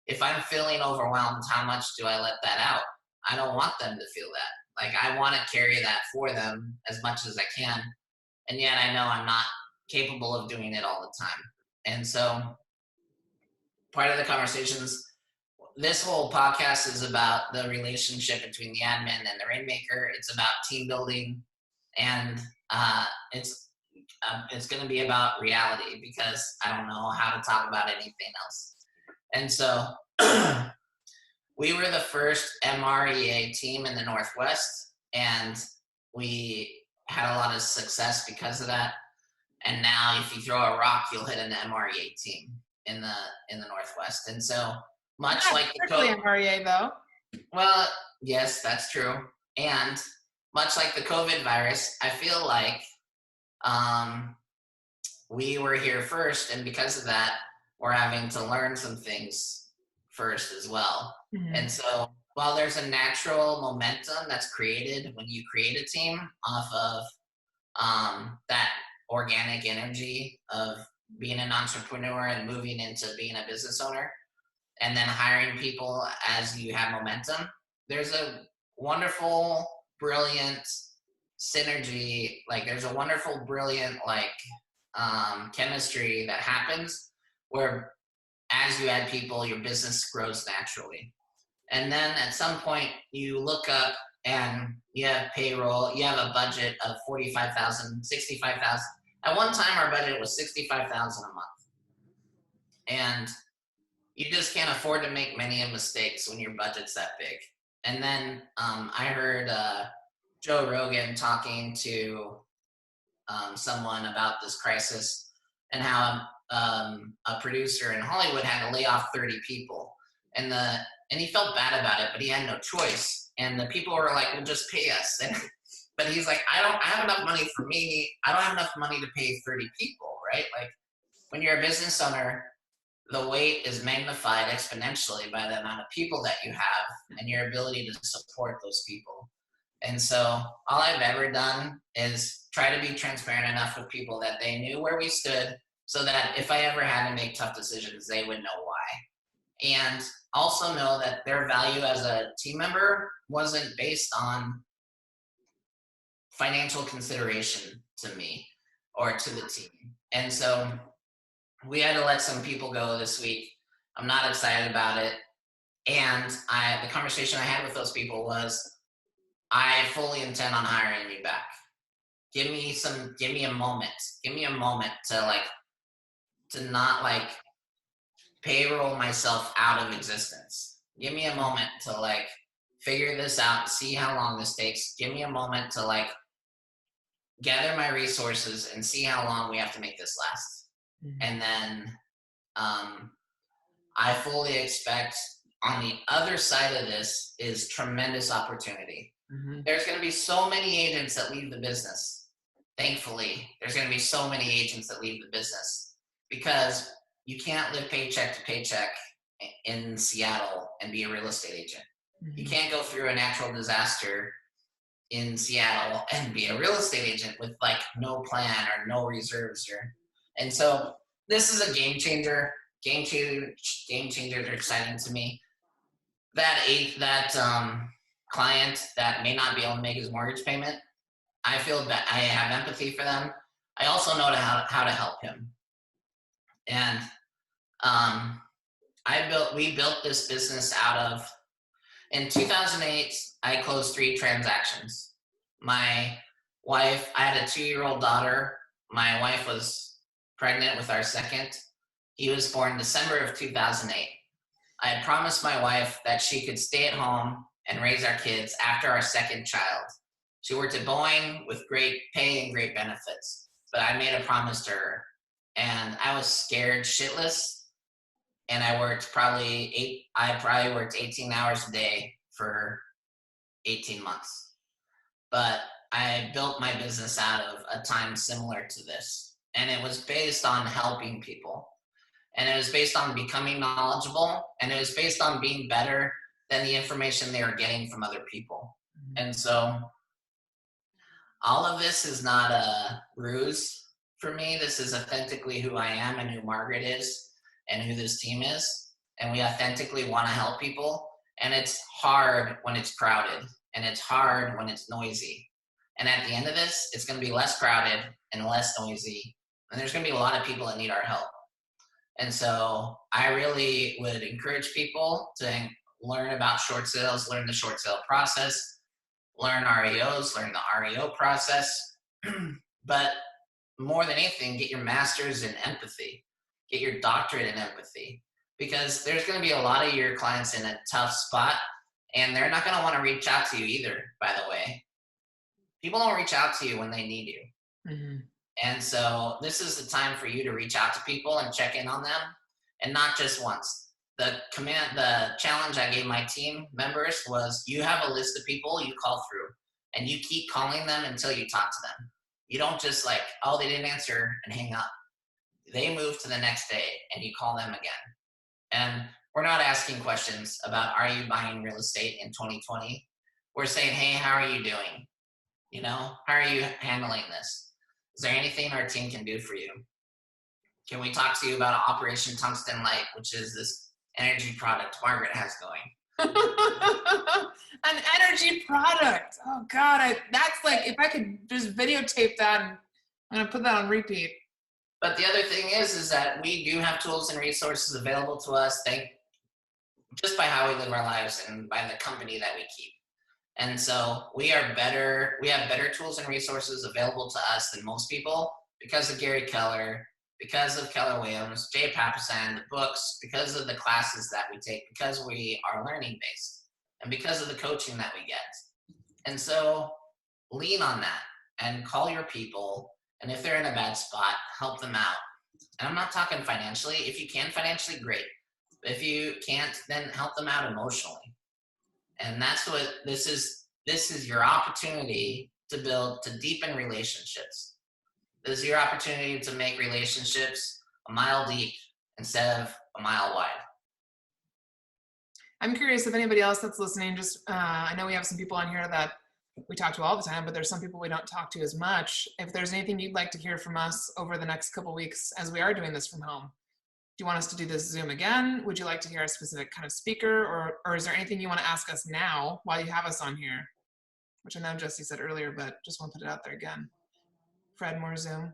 if I'm feeling overwhelmed, how much do I let that out? I don't want them to feel that. Like, I want to carry that for them as much as I can. And yet I know I'm not capable of doing it all the time. And so part of the conversations, this whole podcast is about the relationship between the admin and the rainmaker. It's about team building, and it's going to be about reality, because I don't know how to talk about anything else. And so we were the first MREA team in the Northwest, and we had a lot of success because of that. And now if you throw a rock, you'll hit an MREA team in the Northwest. And so much Not like the strictly MREA though. well, yes, that's true. And much like the COVID virus, I feel like we were here first, and because of that, we're having to learn some things first as well. Mhm. And so while there's a natural momentum that's created when you create a team off of that organic energy of being an entrepreneur and moving into being a business owner, and then hiring people as you have momentum, there's a wonderful, brilliant synergy. Like there's a wonderful, brilliant, chemistry that happens where as you add people, your business grows naturally. And then at some point you look up and you have payroll, you have a budget of $45,000, $65,000. At one time our budget was $65,000 a month. And you just can't afford to make many mistakes when your budget's that big. And then I heard Joe Rogan talking to someone about this crisis, and how a producer in Hollywood had to lay off 30 people. And he felt bad about it, but he had no choice. And the people were like, well, just pay us. But he's like, I have enough money for me. I don't have enough money to pay 30 people, right? Like when you're a business owner, the weight is magnified exponentially by the amount of people that you have and your ability to support those people. And so all I've ever done is try to be transparent enough with people that they knew where we stood, so that if I ever had to make tough decisions, they would know why. And also know that their value as a team member wasn't based on financial consideration to me or to the team. And so we had to let some people go this week. I'm not excited about it. And the conversation I had with those people was, I fully intend on hiring you back. Give me a moment. Give me a moment to not payroll myself out of existence. Give me a moment to figure this out, see how long this takes. Give me a moment to gather my resources and see how long we have to make this last. Mm-hmm. And then I fully expect on the other side of this is tremendous opportunity. Mm-hmm. There's going to be so many agents that leave the business. Thankfully, there's going to be so many agents that leave the business, because you can't live paycheck to paycheck in Seattle and be a real estate agent. Mm-hmm. You can't go through a natural disaster in Seattle and be a real estate agent with no plan or no reserves. And so this is a game changer. Game changers are exciting to me. That client that may not be able to make his mortgage payment, I feel that I have empathy for them. I also know how to help him. And we built this business out of, in 2008, I closed 3 transactions. My wife, I had a 2-year-old daughter. My wife was pregnant with our second. He was born December of 2008. I had promised my wife that she could stay at home and raise our kids after our second child. She worked at Boeing with great pay and great benefits, but I made a promise to her, and I was scared shitless. And I probably worked 18 hours a day for 18 months. But I built my business out of a time similar to this. And it was based on helping people. And it was based on becoming knowledgeable. And it was based on being better than the information they were getting from other people. Mm-hmm. And so all of this is not a ruse for me. This is authentically who I am and who Margaret is and who this team is. And we authentically want to help people. And it's hard when it's crowded, and it's hard when it's noisy. And at the end of this, it's going to be less crowded and less noisy. and there's going to be a lot of people that need our help. And so I really would encourage people to learn about short sales, learn the short sale process, learn REOs, learn the REO process. But more than anything, get your master's in empathy, get your doctorate in empathy, because there's going to be a lot of your clients in a tough spot, and they're not going to want to reach out to you either, by the way. People don't reach out to you when they need you. Mm-hmm. And so this is the time for you to reach out to people and check in on them, and not just once. The challenge I gave my team members was, you have a list of people you call through, and you keep calling them until you talk to them. You don't just like, oh, they didn't answer and hang up. They move to the next day and you call them again. And we're not asking questions about, are you buying real estate in 2020? We're saying, hey, how are you doing? You know, how are you handling this? Is there anything our team can do for you? Can we talk to you about Operation Tungsten Light, which is this energy product Margaret has going? An energy product. Oh God, that's like, if I could just videotape that, and I'm gonna put that on repeat. But the other thing is that we do have tools and resources available to us, just by how we live our lives and by the company that we keep. And so we have better tools and resources available to us than most people, because of Gary Keller, because of Keller Williams, Jay Papasan, the books, because of the classes that we take, because we are learning based, and because of the coaching that we get. And so lean on that and call your people. And if they're in a bad spot, help them out. And I'm not talking financially. If you can financially, great. If you can't, then help them out emotionally. And that's what this is your opportunity to deepen relationships. This is your opportunity to make relationships a mile deep instead of a mile wide. I'm curious if anybody else that's listening, I know we have some people on here that we talk to all the time, but there's some people we don't talk to as much. If there's anything you'd like to hear from us over the next couple of weeks, as we are doing this from home, do you want us to do this Zoom again? Would you like to hear a specific kind of speaker, or is there anything you want to ask us now while you have us on here? Which I know Jesse said earlier, but just want to put it out there again. Fred, more Zoom.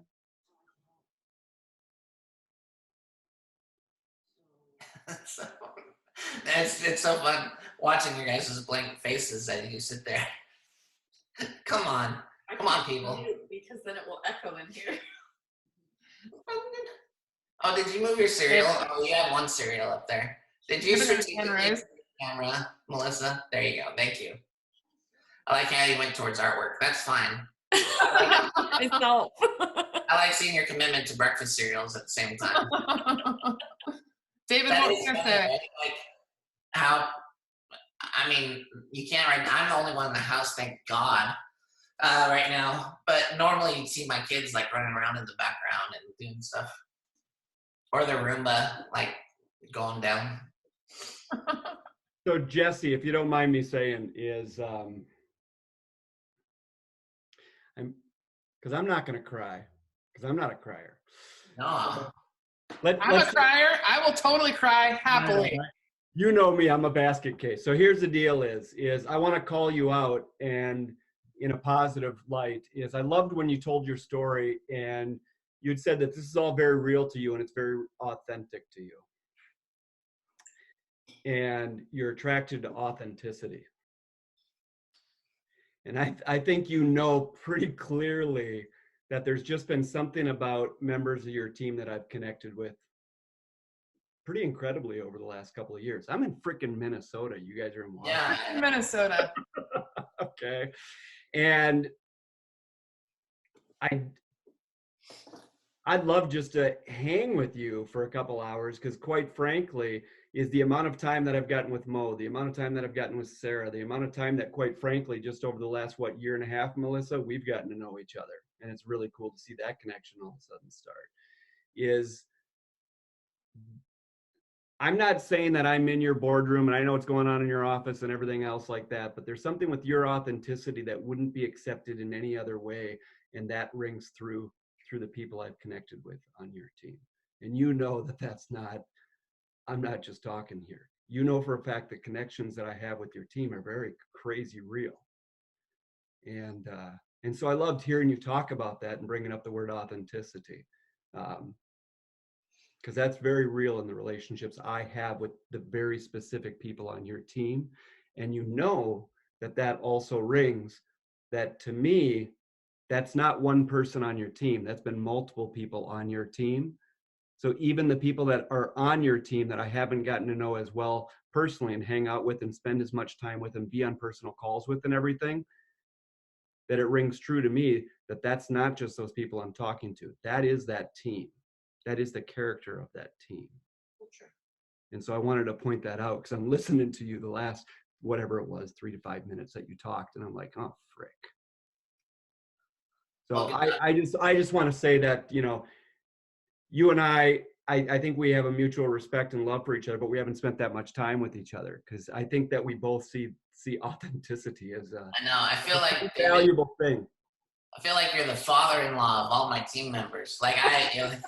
It's so fun watching your guys' blank faces as you sit there. Come on, people. Because then it will echo in here. Oh, did you move your cereal? Oh, you have one cereal up there. Did you strategically move the camera, Melissa? There you go. Thank you. I like how you went towards artwork. That's fine. Myself. I like seeing your commitment to breakfast cereals at the same time. David, what was going to say? Right? Like how, I mean, you can't right now. I'm the only one in the house, thank God, right now. But normally you'd see my kids like running around in the background and doing stuff. Or the Roomba, like going down. So Jesse, if you don't mind me saying, is because I'm not going to cry, because I'm not a crier. No. I'm a crier. I will totally cry happily. You know me, I'm a basket case. So here's the deal is I want to call you out, and in a positive light, is I loved when you told your story and you'd said that this is all very real to you and it's very authentic to you. And you're attracted to authenticity. And I think you know pretty clearly that there's just been something about members of your team that I've connected with pretty incredibly over the last couple of years. I'm in freaking Minnesota. You guys are in Washington. Yeah, in Minnesota. Okay. And I'd love just to hang with you for a couple hours, because quite frankly, is the amount of time that I've gotten with Mo, the amount of time that I've gotten with Sarah, the amount of time that quite frankly, just over the last, year and a half, Melissa, we've gotten to know each other. And it's really cool to see that connection all of a sudden start. I'm not saying that I'm in your boardroom and I know what's going on in your office and everything else like that, but there's something with your authenticity that wouldn't be accepted in any other way. And that rings through the people I've connected with on your team. And you know that's not, I'm not just talking here. You know for a fact the connections that I have with your team are very crazy real. And so I loved hearing you talk about that and bringing up the word authenticity. Because that's very real in the relationships I have with the very specific people on your team. And you know that also rings that, to me, that's not one person on your team. That's been multiple people on your team. So even the people that are on your team that I haven't gotten to know as well personally and hang out with and spend as much time with and be on personal calls with and everything, that it rings true to me that that's not just those people I'm talking to. That is that team. That is the character of that team. Sure. And so I wanted to point that out because I'm listening to you the last, whatever it was, 3 to 5 minutes that you talked, and I'm like, oh, frick. So I just want to say that, you know, you and I think we have a mutual respect and love for each other, but we haven't spent that much time with each other because I think that we both see authenticity as I know. I feel like a valuable thing. I feel like you're the father-in-law of all my team members. Like I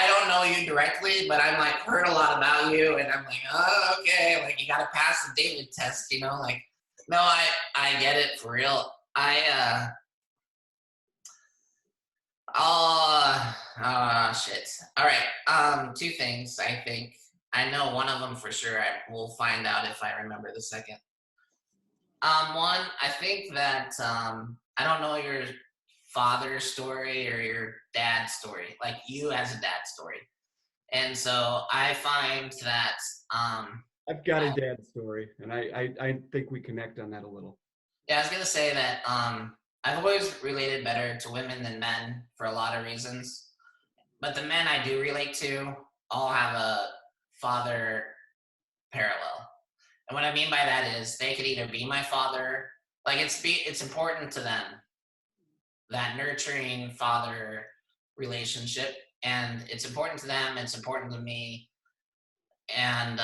don't know you directly, but I'm like heard a lot about you, and I'm like, oh, okay, like you got to pass the David test, you know? Like, no, I get it for real. Shit. All right. 2 things. I think I know one of them for sure. I will find out if I remember the second. One, I think that I don't know your father's story or your dad's story, like you as a dad story. And so I find that I've got a dad story, and I think we connect on that a little. Yeah, I was gonna say that I've always related better to women than men for a lot of reasons. But the men I do relate to all have a father parallel. And what I mean by that is they could either be my father, like it's important to them, that nurturing father relationship, and it's important to them, it's important to me. And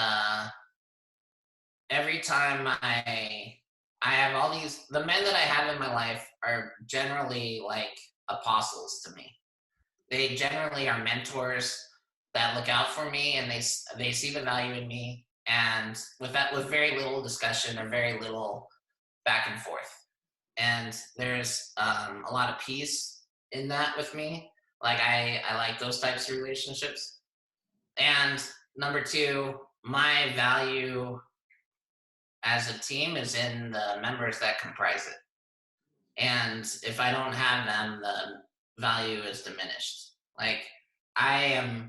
every time I have all these, the men that I have in my life are generally like apostles to me. They generally are mentors that look out for me, and they see the value in me. And with very little discussion or very little back and forth. And there's a lot of peace in that with me. Like I like those types of relationships. And number 2, my value as a team is in the members that comprise it. And if I don't have them, the value is diminished. Like I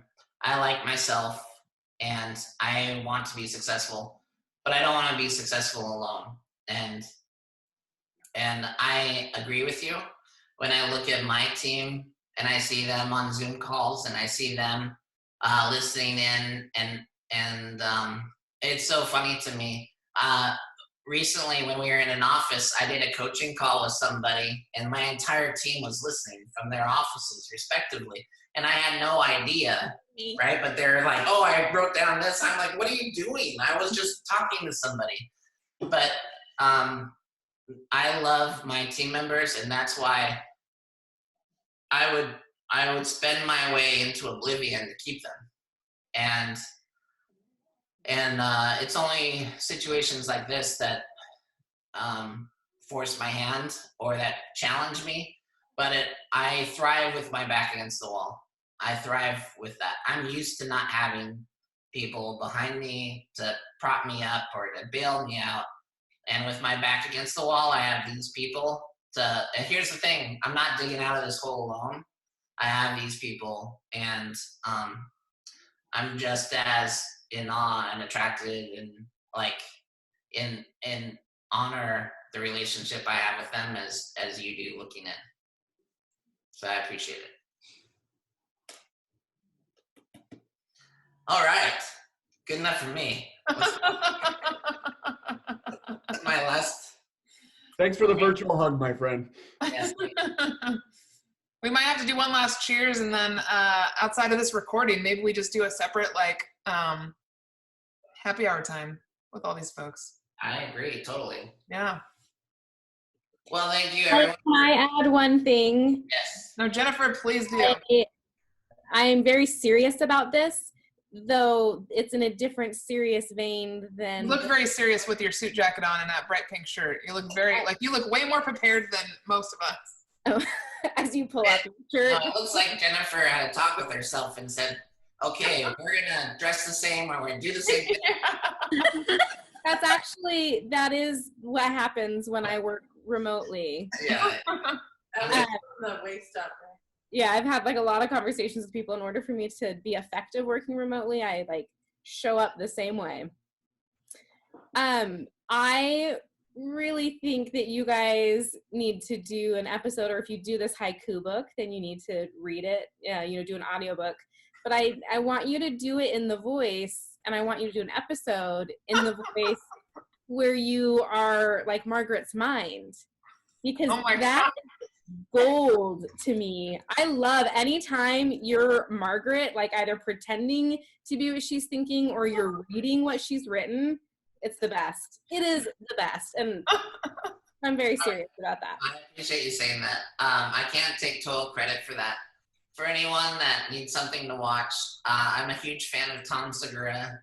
like myself, and I want to be successful, but I don't want to be successful alone. And I agree with you when I look at my team and I see them on Zoom calls and I see them listening in, and it's so funny to me. Recently, when we were in an office, I did a coaching call with somebody, and my entire team was listening from their offices respectively. And I had no idea, right? But they're like, oh, I wrote down this. I'm like, what are you doing? I was just talking to somebody. But I love my team members, and that's why I would spend my way into oblivion to keep them. And it's only situations like this that force my hand or that challenge me. But I thrive with my back against the wall. I thrive with that. I'm used to not having people behind me to prop me up or to bail me out. And with my back against the wall, I have these people and here's the thing, I'm not digging out of this hole alone. I have these people, and I'm just as in awe and attracted and like in honor the relationship I have with them as you do looking in. So I appreciate it. All right. Good enough for me. That's my last. Thanks for the virtual hug, my friend. Yes. We might have to do one last cheers, and then outside of this recording, maybe we just do a separate happy hour time with all these folks. I agree, totally. Yeah. Well, thank you, everyone. Can I add one thing? Yes. No, Jennifer, please do. I am very serious about this, though it's in a different serious vein than. You look very serious with your suit jacket on and that bright pink shirt. You look you look way more prepared than most of us. as you pull up your shirt. It looks like Jennifer had a talk with herself and said, okay, we're gonna dress the same, or we're gonna do the same thing. That is what happens when I work remotely. Yeah. The waist up. Yeah, I've had like a lot of conversations with people. In order for me to be effective working remotely, I like show up the same way. I really think that you guys need to do an episode, or if you do this haiku book, then you need to read it, do an audiobook. But I want you to do it in the voice, and I want you to do an episode in the voice where you are like Margaret's mind. Because that is gold to me. I love anytime you're Margaret, like either pretending to be what she's thinking or you're reading what she's written. It's the best. It is the best. And I'm very serious about that. I appreciate you saying that. I can't take total credit for that. For anyone that needs something to watch, I'm a huge fan of Tom Segura.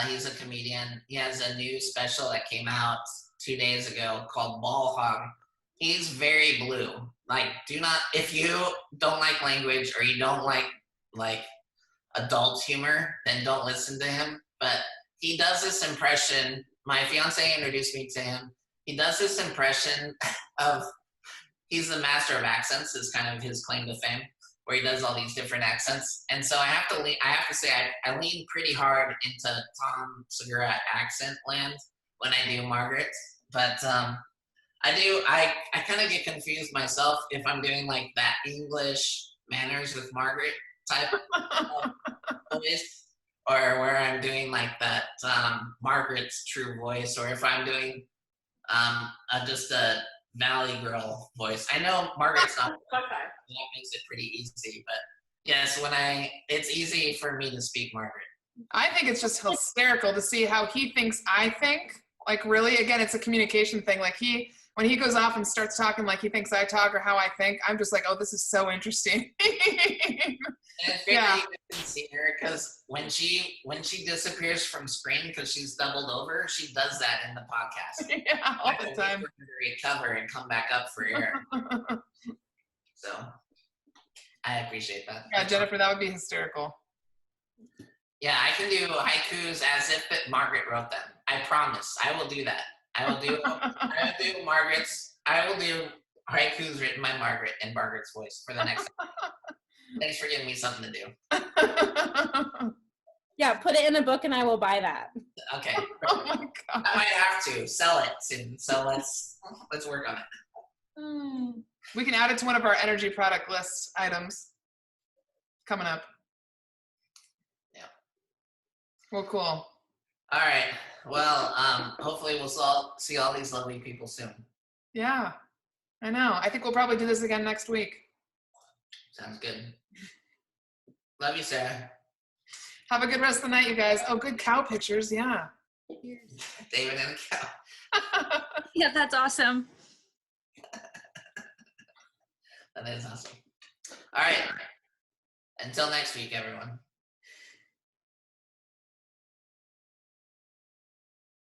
He's a comedian. He has a new special that came out 2 days ago called Ball Hog. He's very blue. Like, if you don't like language or you don't like adult humor, then don't listen to him. But he does this impression. My fiance introduced me to him. He does this impression of, he's the master of accents, is kind of his claim to fame, where he does all these different accents. And so I have to say I lean pretty hard into Tom Segura accent land when I do Margaret. But I kind of get confused myself if I'm doing like that English manners with Margaret type of voice, or where I'm doing like that Margaret's true voice, or if I'm doing just a Valley Girl voice. I know Margaret's not, that makes it pretty easy, but yes, it's easy for me to speak Margaret. I think it's just hysterical to see how he thinks I think. Like, really, again, it's a communication thing. Like, when he goes off and starts talking like he thinks I talk or how I think, I'm just like, oh, this is so interesting. And it's great that you can see her, because when she disappears from screen because she's doubled over, she does that in the podcast. Yeah, all the time. For her to recover and come back up for air. So I appreciate that. Yeah, Jennifer, that would be hysterical. Yeah, I can do haikus as if Margaret wrote them. I promise. I will do that. I will do haikus written by Margaret in Margaret's voice for the next time. Thanks for giving me something to do. Yeah, put it in a book and I will buy that. Okay. Oh my God. I might have to sell it soon, so let's work on it. We can add it to one of our energy product list items coming up. Yeah. Well, cool. All right. Well, hopefully we'll see all these lovely people soon. Yeah, I know. I think we'll probably do this again next week. Sounds good. Love you, Sarah. Have a good rest of the night, you guys. Oh, good cow pictures. Yeah. David and the cow. Yeah, that's awesome. That is awesome. All right. Until next week, everyone.